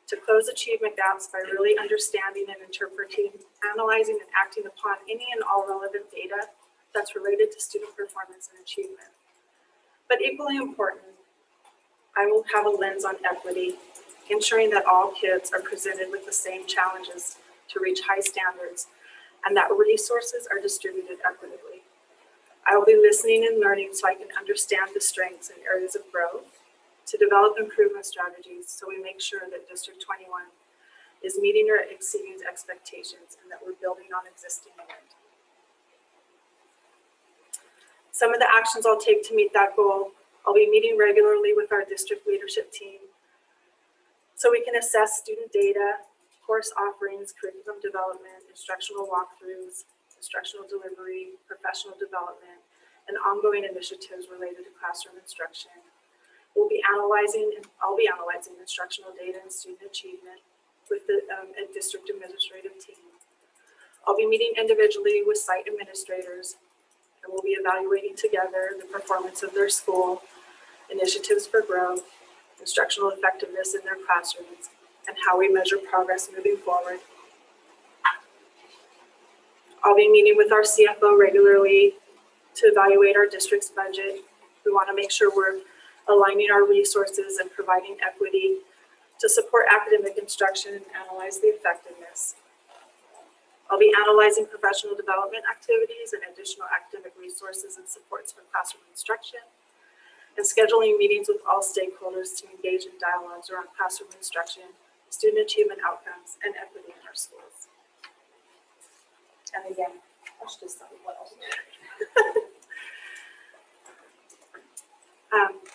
to close achievement gaps by really understanding and interpreting, analyzing, and acting upon any and all relevant data that's related to student performance and achievement. But equally important, I will have a lens on equity, ensuring that all kids are presented with the same challenges to reach high standards and that resources are distributed equitably. I will be listening and learning so I can understand the strengths and areas of growth, to develop improvement strategies so we make sure that District 21 is meeting or exceeding expectations and that we're building on existing momentum. Some of the actions I'll take to meet that goal, I'll be meeting regularly with our district leadership team so we can assess student data, course offerings, curriculum development, instructional walkthroughs, instructional delivery, professional development, and ongoing initiatives related to classroom instruction. I'll be analyzing instructional data and student achievement with the district administrative team. I'll be meeting individually with site administrators, and we'll be evaluating together the performance of their school, initiatives for growth, instructional effectiveness in their classrooms, and how we measure progress moving forward. I'll be meeting with our CFO regularly to evaluate our district's budget. We want to make sure we're aligning our resources and providing equity to support academic instruction and analyze the effectiveness. I'll be analyzing professional development activities and additional academic resources and supports for classroom instruction, and scheduling meetings with all stakeholders to engage in dialogues around classroom instruction, student achievement outcomes, and equity in our schools. And again, I should just tell you what else.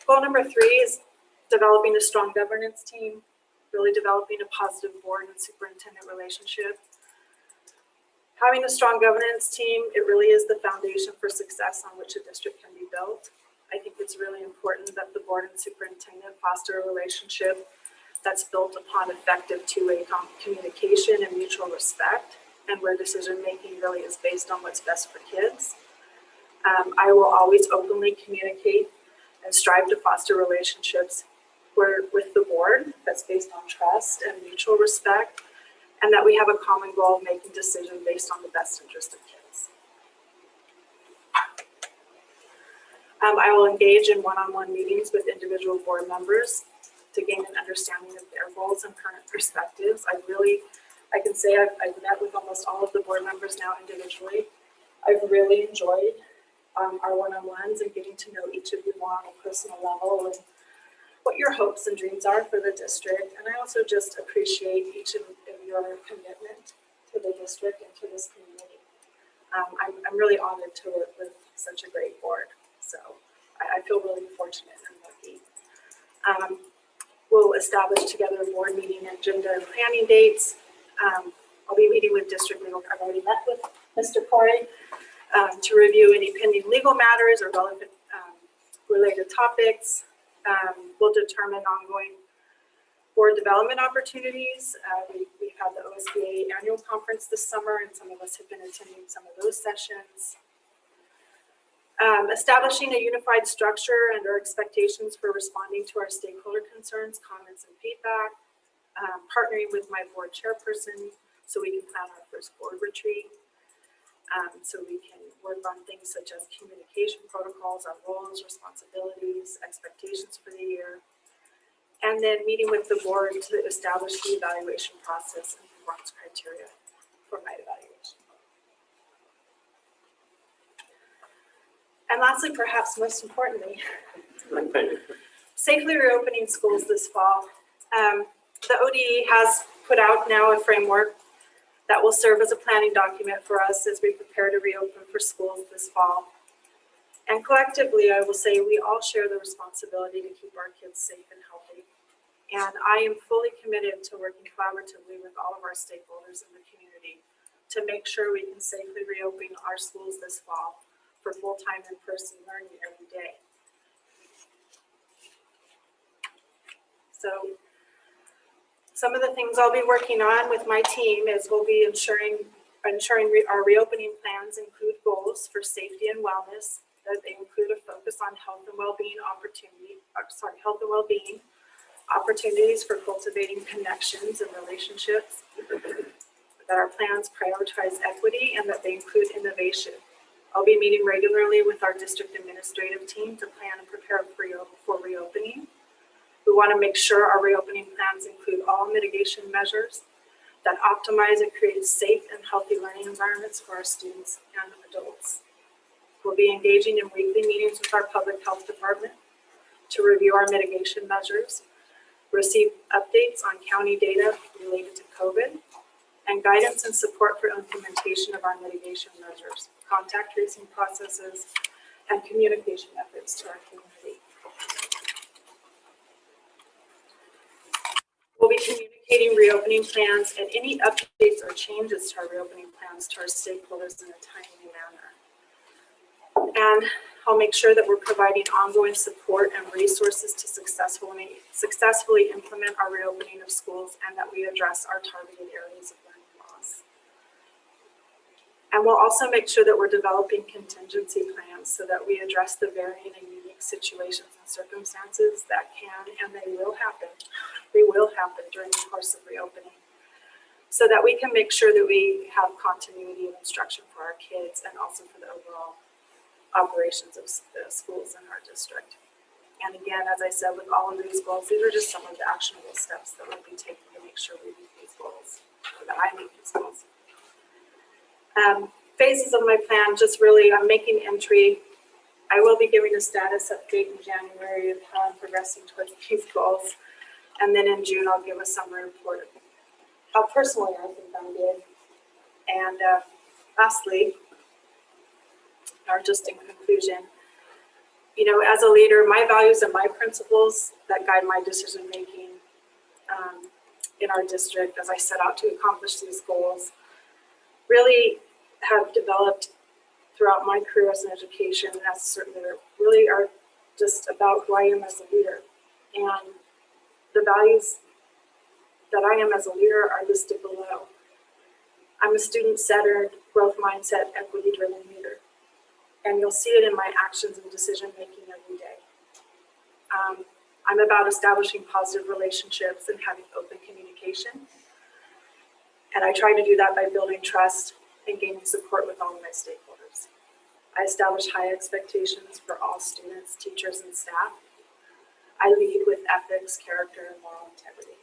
Goal number 3 is developing a strong governance team, really developing a positive board and superintendent relationship. Having a strong governance team, it really is the foundation for success on which a district can be built. I think it's really important that the board and superintendent foster a relationship that's built upon effective two-way communication and mutual respect, and where decision-making really is based on what's best for kids. I will always openly communicate and strive to foster relationships with the board that's based on trust and mutual respect, and that we have a common goal of making decisions based on the best interest of kids. I will engage in one-on-one meetings with individual board members to gain an understanding of their goals and current perspectives. I can say I've met with almost all of the board members now individually. I've really enjoyed our one-on-ones and getting to know each of you more on a personal level and what your hopes and dreams are for the district. And I also just appreciate each of your commitment to the district and to this community. I'm really honored to work with such a great board. So I feel really fortunate and lucky. We'll establish together a board meeting agenda and planning dates. I'll be meeting with district legal. I've already met with Mr. Corey to review any pending legal matters or relevant related topics. We'll determine ongoing board development opportunities. We've had the OSBA annual conference this summer, and some of us have been attending some of those sessions. Establishing a unified structure and our expectations for responding to our stakeholder concerns, comments, and feedback. Partnering with my board chairperson so we can plan our first board retreat. So we can work on things such as communication protocols, our roles, responsibilities, expectations for the year. And then meeting with the board to establish the evaluation process and performance criteria for my evaluation. And lastly, perhaps most importantly, safely reopening schools this fall. The ODE has put out now a framework that will serve as a planning document for us as we prepare to reopen for schools this fall. And collectively, I will say we all share the responsibility to keep our kids safe and healthy. And I am fully committed to working collaboratively with all of our stakeholders in the community to make sure we can safely reopen our schools this fall for full-time in-person learning every day. So some of the things I'll be working on with my team is we'll be ensuring our reopening plans include goals for safety and wellness, that they include a focus on health and well-being opportunities for cultivating connections and relationships, that our plans prioritize equity, and that they include innovation. I'll be meeting regularly with our district administrative team to plan and prepare for reopening. We want to make sure our reopening plans include all mitigation measures that optimize and create safe and healthy learning environments for our students and adults. We'll be engaging in weekly meetings with our public health department to review our mitigation measures, receive updates on county data related to COVID, and guidance and support for implementation of our mitigation measures, contact tracing processes, and communication efforts to our community. We'll be communicating reopening plans and any updates or changes to our reopening plans to our stakeholders in a timely manner. And I'll make sure that we're providing ongoing support and resources to successfully implement our reopening of schools, and that we address our targeted areas of learning loss. And we'll also make sure that we're developing contingency plans so that we address the varying and unique situations and circumstances that can and they will happen. They will happen during the course of reopening, so that we can make sure that we have continuity of instruction for our kids and also for the overall operations of the schools in our district. And again, as I said, with all of these goals, these are just some of the actionable steps that we'll be taking to make sure we meet these goals, or that I meet these goals. Phases of my plan, just really, I'm making entry. I will be giving a status update in January of how I'm progressing towards these goals. And then in June, I'll give a summary report. Personally, I think I'm good. And lastly, or just in conclusion, as a leader, my values and my principles that guide my decision-making in our district as I set out to accomplish these goals really have developed throughout my career as an education and as a servant leader, really are just about who I am as a leader. And the values that I am as a leader are listed below. I'm a student-centered, growth mindset, equity-driven leader. And you'll see it in my actions and decision-making every day. I'm about establishing positive relationships and having open communication. And I try to do that by building trust and gaining support with all of my stakeholders. I establish high expectations for all students, teachers, and staff. I lead with ethics, character, and moral integrity.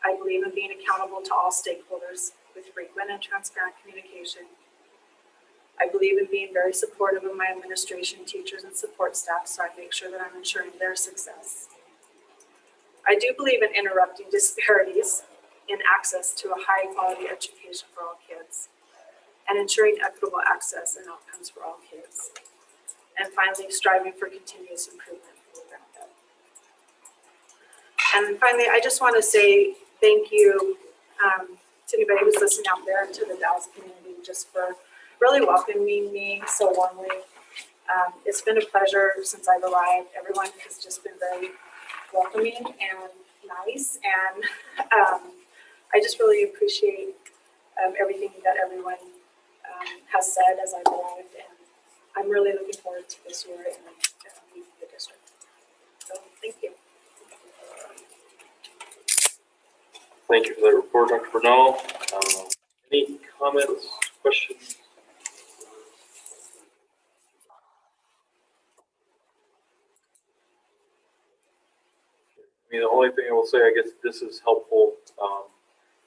I believe in being accountable to all stakeholders with frequent and transparent communication. I believe in being very supportive of my administration, teachers, and support staff, so I make sure that I'm ensuring their success. I do believe in interrupting disparities in access to a high-quality education for all kids, and ensuring equitable access and outcomes for all kids. And finally, striving for continuous improvement from the ground up. And finally, I just want to say thank you to anybody who's listening out there and to the Dallas community just for really welcoming me so warmly. It's been a pleasure since I've arrived. Everyone has just been very welcoming and nice, and I just really appreciate everything that everyone has said as I've arrived, and I'm really looking forward to this year and leading the district. So thank you. Thank you for that report, Dr. Bernal. Any comments, questions? I mean, the only thing I will say, I guess this is helpful,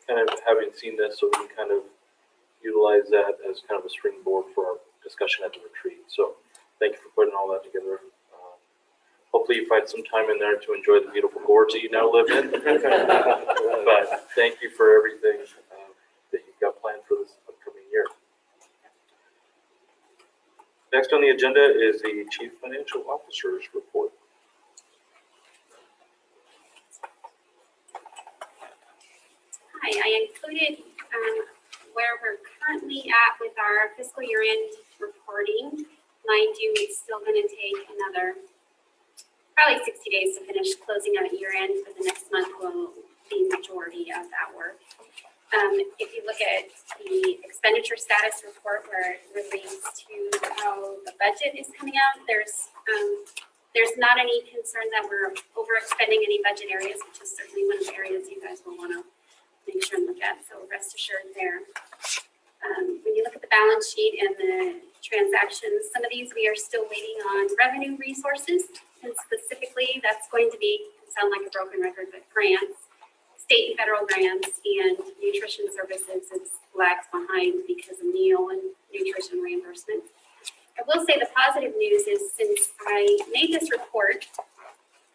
kind of having seen this, so we can kind of utilize that as kind of a springboard for our discussion at the retreat. So thank you for putting all that together. Hopefully you find some time in there to enjoy the beautiful gorge that you now live in. But thank you for everything that you've got planned for this upcoming year. Next on the agenda is the Chief Financial Officer's report. Hi, I included where we're currently at with our fiscal year-end reporting. Mind you, it's still going to take another probably 60 days to finish closing out year-end, but the next month will be the majority of that work. If you look at the expenditure status report where it relates to how the budget is coming out, there's not any concern that we're overexpending any budget areas, which is certainly one of the areas you guys will want to make sure and look at, so rest assured there. When you look at the balance sheet and the transactions, some of these we are still waiting on revenue resources, and specifically that's going to be, sound like a broken record, but grants, state and federal grants, and nutrition services is lags behind because of meal and nutrition reimbursement. I will say the positive news is since I made this report,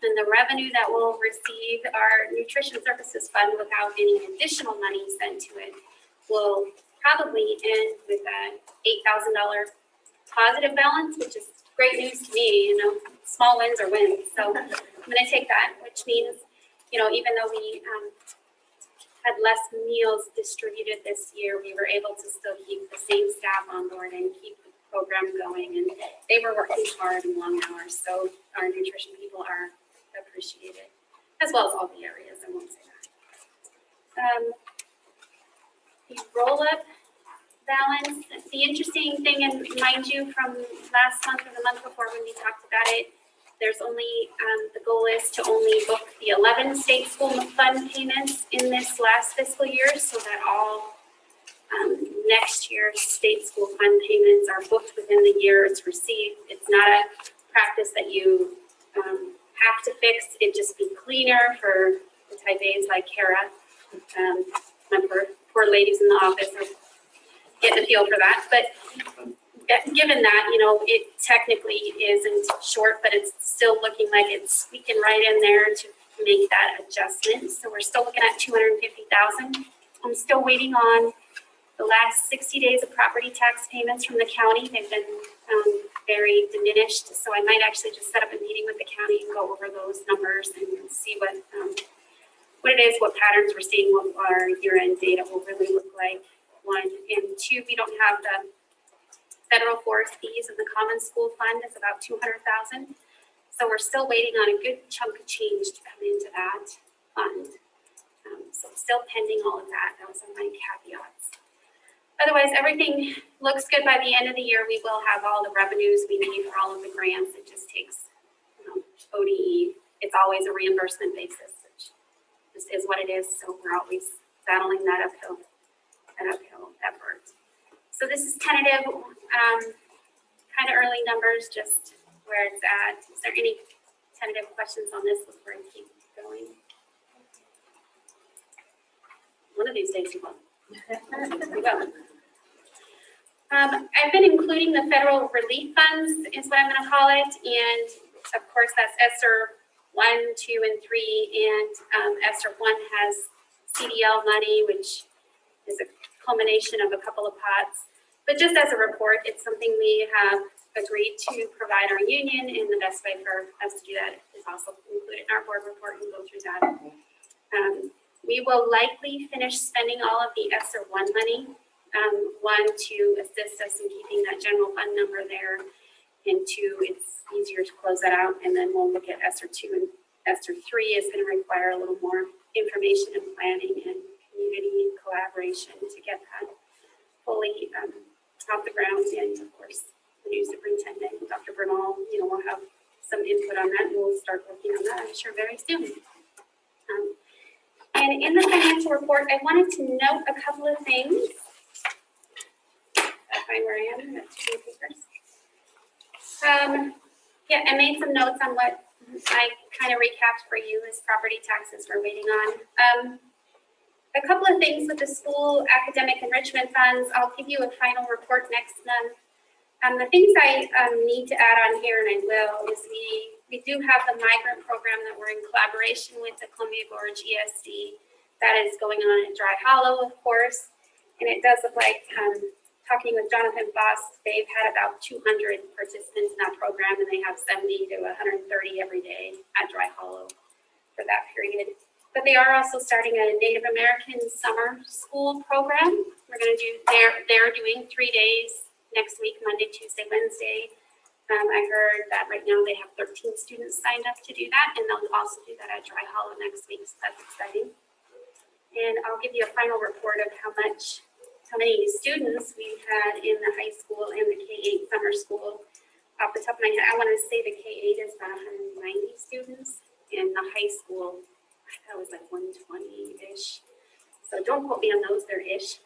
and the revenue that we'll receive our nutrition services fund without any additional money sent to it will probably end with an $8,000 positive balance, which is great news to me. Small wins are wins. So I'm going to take that, which means, even though we had less meals distributed this year, we were able to still keep the same staff on board and keep the program going. And they were working hard and long hours. So our nutrition people are appreciated, as well as all the areas. I won't say that. The roll-up balance. The interesting thing, and mind you, from last month or the month before when we talked about it, there's only the goal is to only book the 11 state school fund payments in this last fiscal year, so that all next year's state school fund payments are booked within the year it's received. It's not a practice that you have to fix. It'd just be cleaner for the type A's like Kara. My poor ladies in the office are getting a feel for that. But given that, it technically isn't short, but it's still looking like it's squeaking right in there to make that adjustment. So we're still looking at $250,000. I'm still waiting on the last 60 days of property tax payments from the county. They've been very diminished. So I might actually just set up a meeting with the county and go over those numbers and see what it is, what patterns we're seeing, what our year-end data will really look like. One, and two, we don't have the federal forest fees in the common school fund. It's about 200,000. So we're still waiting on a good chunk of change to come into that fund. So still pending all of that. Those are my caveats. Otherwise, everything looks good. By the end of the year, we will have all the revenues we need for all of the grants. It just takes, ODE. It's always a reimbursement basis, which just is what it is. So we're always battling that uphill effort. So this is tentative, kind of early numbers, just where it's at. Is there any tentative questions on this before I keep going? One of these days you will. We will. I've been including the federal relief funds is what I'm going to call it. And of course that's ESSER 1, 2, and 3. And ESSER 1 has CDL money, which is a culmination of a couple of pots. But just as a report, it's something we have agreed to provide our union, and the best way for us to do that is also included in our board report and go through that. We will likely finish spending all of the ESSER 1 money. One, to assist us in keeping that general fund number there, and two, it's easier to close that out. And then we'll look at ESSER 2 and ESSER 3 is going to require a little more information and planning and community collaboration to get that fully off the ground. And of course, the new superintendent, Dr. Bernal, will have some input on that, and we'll start working on that, I'm sure, very soon. And in the financial report, I wanted to note a couple of things. I find where I am. That's two papers. Yeah, I made some notes on what I kind of recapped for you as property taxes we're waiting on. A couple of things with the school academic enrichment funds. I'll give you a final report next month. The things I need to add on here, and I will, is we do have the migrant program that we're in collaboration with the Columbia Gorge ESD that is going on at Dry Hollow, of course. And it does look like, talking with Jonathan Foss, they've had about 200 participants in that program, and they have 70 to 130 every day at Dry Hollow for that period. But they are also starting a Native American summer school program. We're going to do, they're doing 3 days next week, Monday, Tuesday, Wednesday. I heard that right now they have 13 students signed up to do that, and they'll also do that at Dry Hollow next week, so that's exciting. And I'll give you a final report of how many students we've had in the high school and the K-8 summer school. Off the top of my head, I want to say the K-8 is about 190 students, and the high school, I thought it was like 120-ish. So don't quote me on those, they're ish.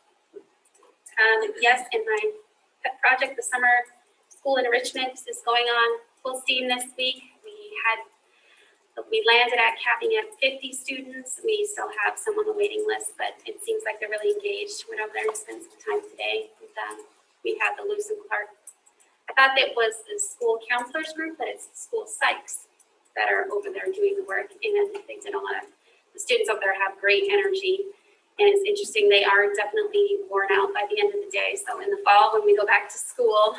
Yes, in my pet project, the summer school enrichment is going on full steam this week. We landed at capping at 50 students. We still have some on the waiting list, but it seems like they're really engaged. Went over there and spent some time today with them. We had the Lewis and Clark. I thought it was the school counselors group, but it's the school psychs that are over there doing the work. And they did a lot of, the students over there have great energy. And it's interesting, they are definitely worn out by the end of the day. So in the fall, when we go back to school,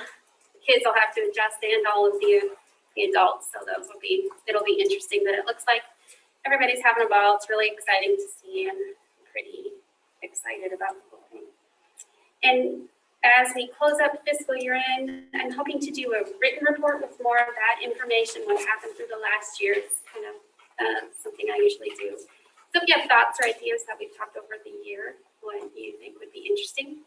the kids will have to adjust, and all of the adults. So it'll be interesting, but it looks like everybody's having a ball. It's really exciting to see, and pretty excited about the whole thing. And as we close up fiscal year end, I'm hoping to do a written report with more of that information, what happened through the last year. It's kind of something I usually do. So if you have thoughts or ideas that we've talked over the year, what you think would be interesting.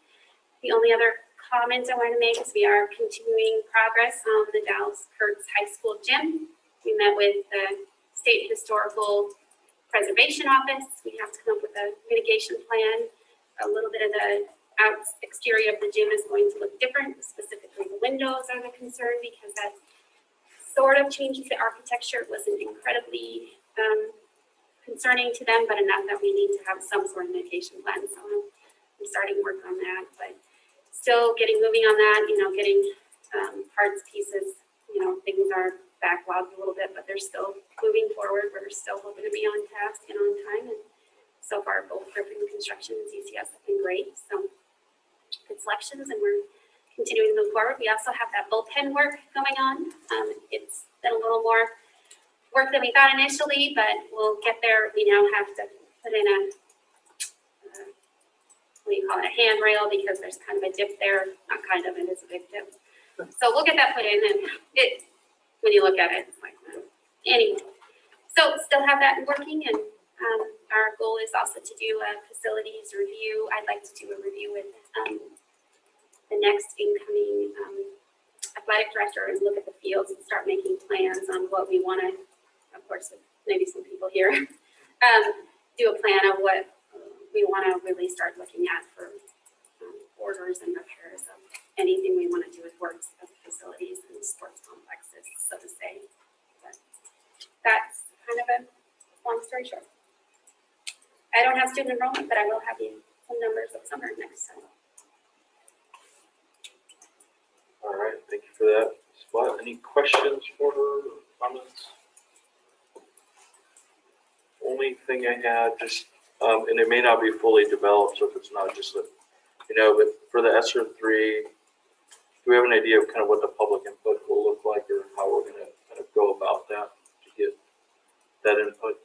The only other comment I want to make is we are continuing progress on the Dallas Kurtz High School gym. We met with the State Historical Preservation Office. We have to come up with a mitigation plan. A little bit of the exterior of the gym is going to look different. Specifically, the windows are the concern, because that sort of changes the architecture. It wasn't incredibly concerning to them, but enough that we need to have some sort of mitigation plan. So I'm starting work on that, but still moving on that, getting parts, pieces, things are backlogged a little bit, but they're still moving forward. We're still hoping to be on task and on time. And so far, both Griffin Construction and CCS have been great. So good selections, and we're continuing to move forward. We also have that bullpen work going on. It's been a little more work than we thought initially, but we'll get there. We now have to put in a, what do you call it, a handrail, because there's kind of a dip there. Not kind of, it is a big dip. So we'll get that put in, and it, when you look at it, it's like, anyway. So still have that working, and our goal is also to do a facilities review. I'd like to do a review with the next incoming athletic director and look at the fields and start making plans on what we want to, of course, with maybe some people here, do a plan of what we want to really start looking at for orders and repairs of anything we want to do with works of facilities and sports complexes, so to say. But that's kind of a long story short. I don't have student enrollment, but I will have you some numbers of summer next time. All right, thank you for that. Spot, any questions for her, or comments? Only thing I had, just, and it may not be fully developed, so if it's not just a, you know, but for the ESSER 3, do we have an idea of kind of what the public input will look like, or how we're going to kind of go about that to get that input?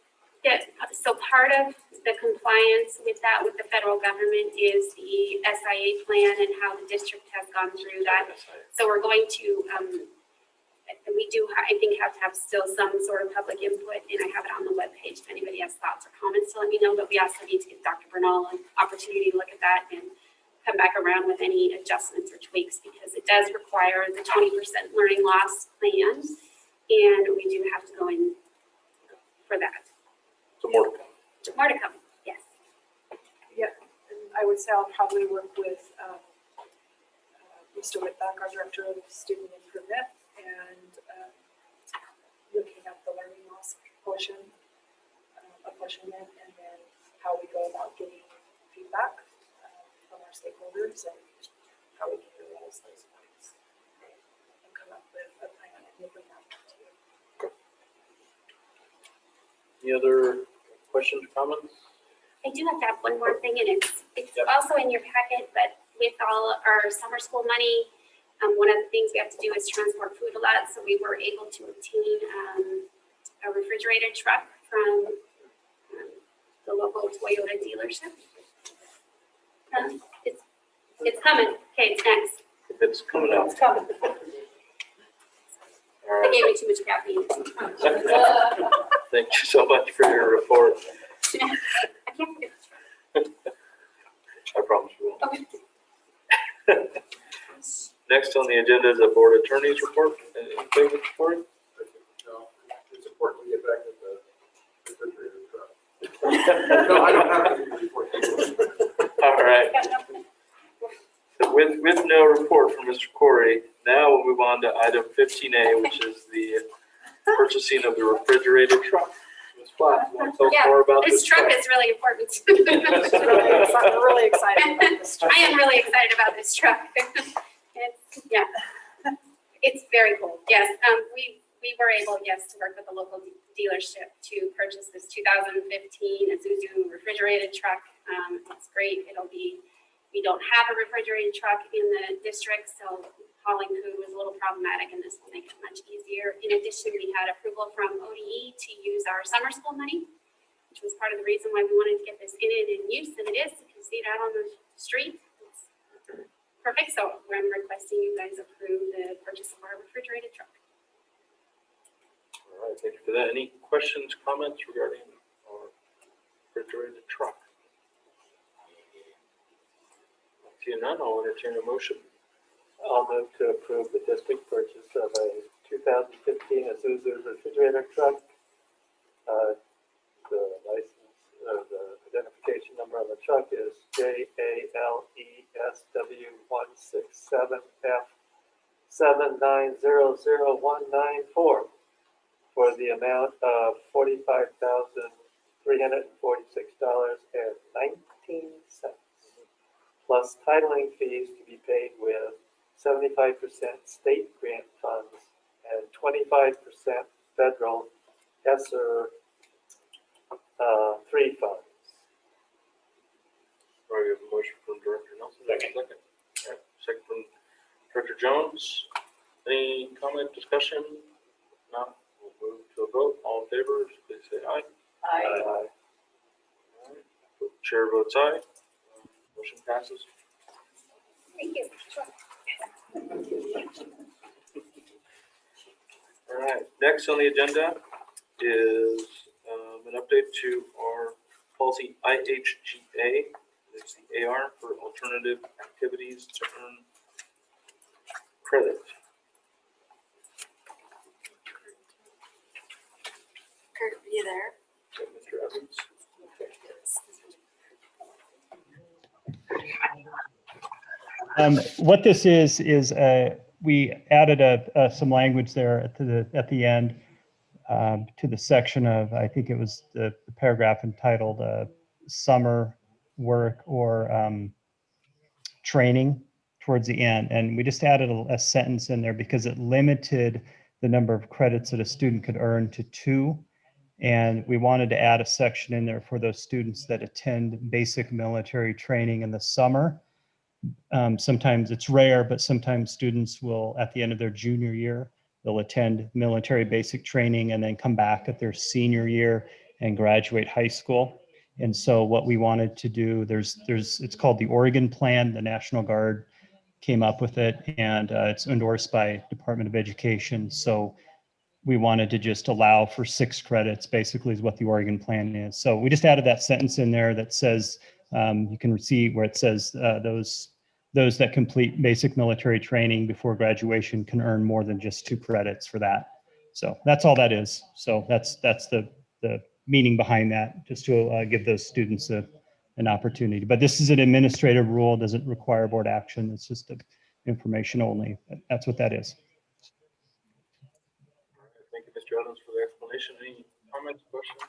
Yeah, so part of the compliance with that with the federal government is the SIA plan and how the district has gone through that. So we're going to, we do, I think, have to have still some sort of public input, and I have it on the webpage if anybody has thoughts or comments to let me know. But we also need to give Dr. Bernal an opportunity to look at that and come back around with any adjustments or tweaks, because it does require the 20% learning loss plan, and we do have to go in for that. So more to come. More to come, yes. Yeah, and I would say I'll probably work with Mr. Whitback, our Director of Student Improvement, and looking at the learning loss apportionment, and then how we go about getting feedback from our stakeholders and how we can realize those points and come up with a plan and we'll bring that back to you. Any other questions, comments? I do have to have one more thing, and it's Yep. also in your packet, but with all our summer school money, one of the things we have to do is transport food a lot. So we were able to obtain a refrigerated truck from the local Toyota dealership. It's coming. Okay, it's next. It's coming out. It's coming. All They right. gave me too much caffeine. Thank you so much for your report. I can't forget. I promise we won't. Okay. Next on the agenda is a board attorney's report. Anything with report? No, it's important to get back to the refrigerator truck. No, I don't have any report. All right. So with no report from Mr. Corey, now we'll move on to item 15A, which is the purchasing of the refrigerated truck. Ms. Platt, you want to tell us Yeah, more about this this truck is really important. I'm really excited about this. I am really excited about this truck. Yeah, it's very cool. Yes, we were able, yes, to work with a local dealership to purchase this 2015 Isuzu refrigerated truck. It's great. We don't have a refrigerated truck in the district, so hauling food was a little problematic, and this will make it much easier. In addition, we had approval from ODE to use our summer school money, which was part of the reason why we wanted to get this in use, and it is. If you see it out on the street, it's perfect. So I'm requesting you guys approve the purchase of our refrigerated truck. All right, thank you for that. Any questions, comments regarding our refrigerated truck? Seeing none, I'll entertain a motion. I'll move to approve the district purchase of a 2015 Isuzu refrigerator truck. The license, the identification number on the truck is JALESW167F7900194 for the amount of $45,346.19. Plus titling fees to be paid with 75% state grant funds and 25% federal ESSER 3 funds. All right, we have a motion from Director Nelson. Second. All right, second from Director Jones, any comment, discussion? No, we'll move to a vote. All in favor, please say aye. Aye. Chair votes aye. Motion passes. Thank you. All right, next on the agenda is an update to our policy IHGA. It's the AR for alternative activities to earn credit. Kurt, are you there? So, Mr. Evans. What this is we added some language there at the end to the section of, I think it was the paragraph entitled summer work or training towards the end. And we just added a sentence in there because it limited the number of credits that a student could earn to 2. And we wanted to add a section in there for those students that attend basic military training in the summer. Sometimes it's rare, but sometimes students will, at the end of their junior year, they'll attend military basic training and then come back at their senior year and graduate high school. And so what we wanted to do, it's called the Oregon Plan. The National Guard came up with it, and it's endorsed by Department of Education. So we wanted to just allow for 6 credits, basically is what the Oregon Plan is. So we just added that sentence in there that says, you can see where it says those that complete basic military training before graduation can earn more than just 2 credits for that. So that's all that is. So that's the meaning behind that, just to give those students an opportunity. But this is an administrative rule, doesn't require board action. It's just information only. That's what that is. Thank you, Mr. Evans, for the explanation. Any comments, questions?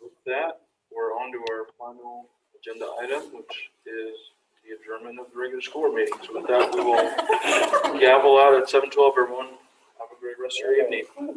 With that, we're on to our final agenda item, which is the adjournment of the regular school board meeting. So with that, we will gavel out at 7:12, everyone. Have a great rest of your evening.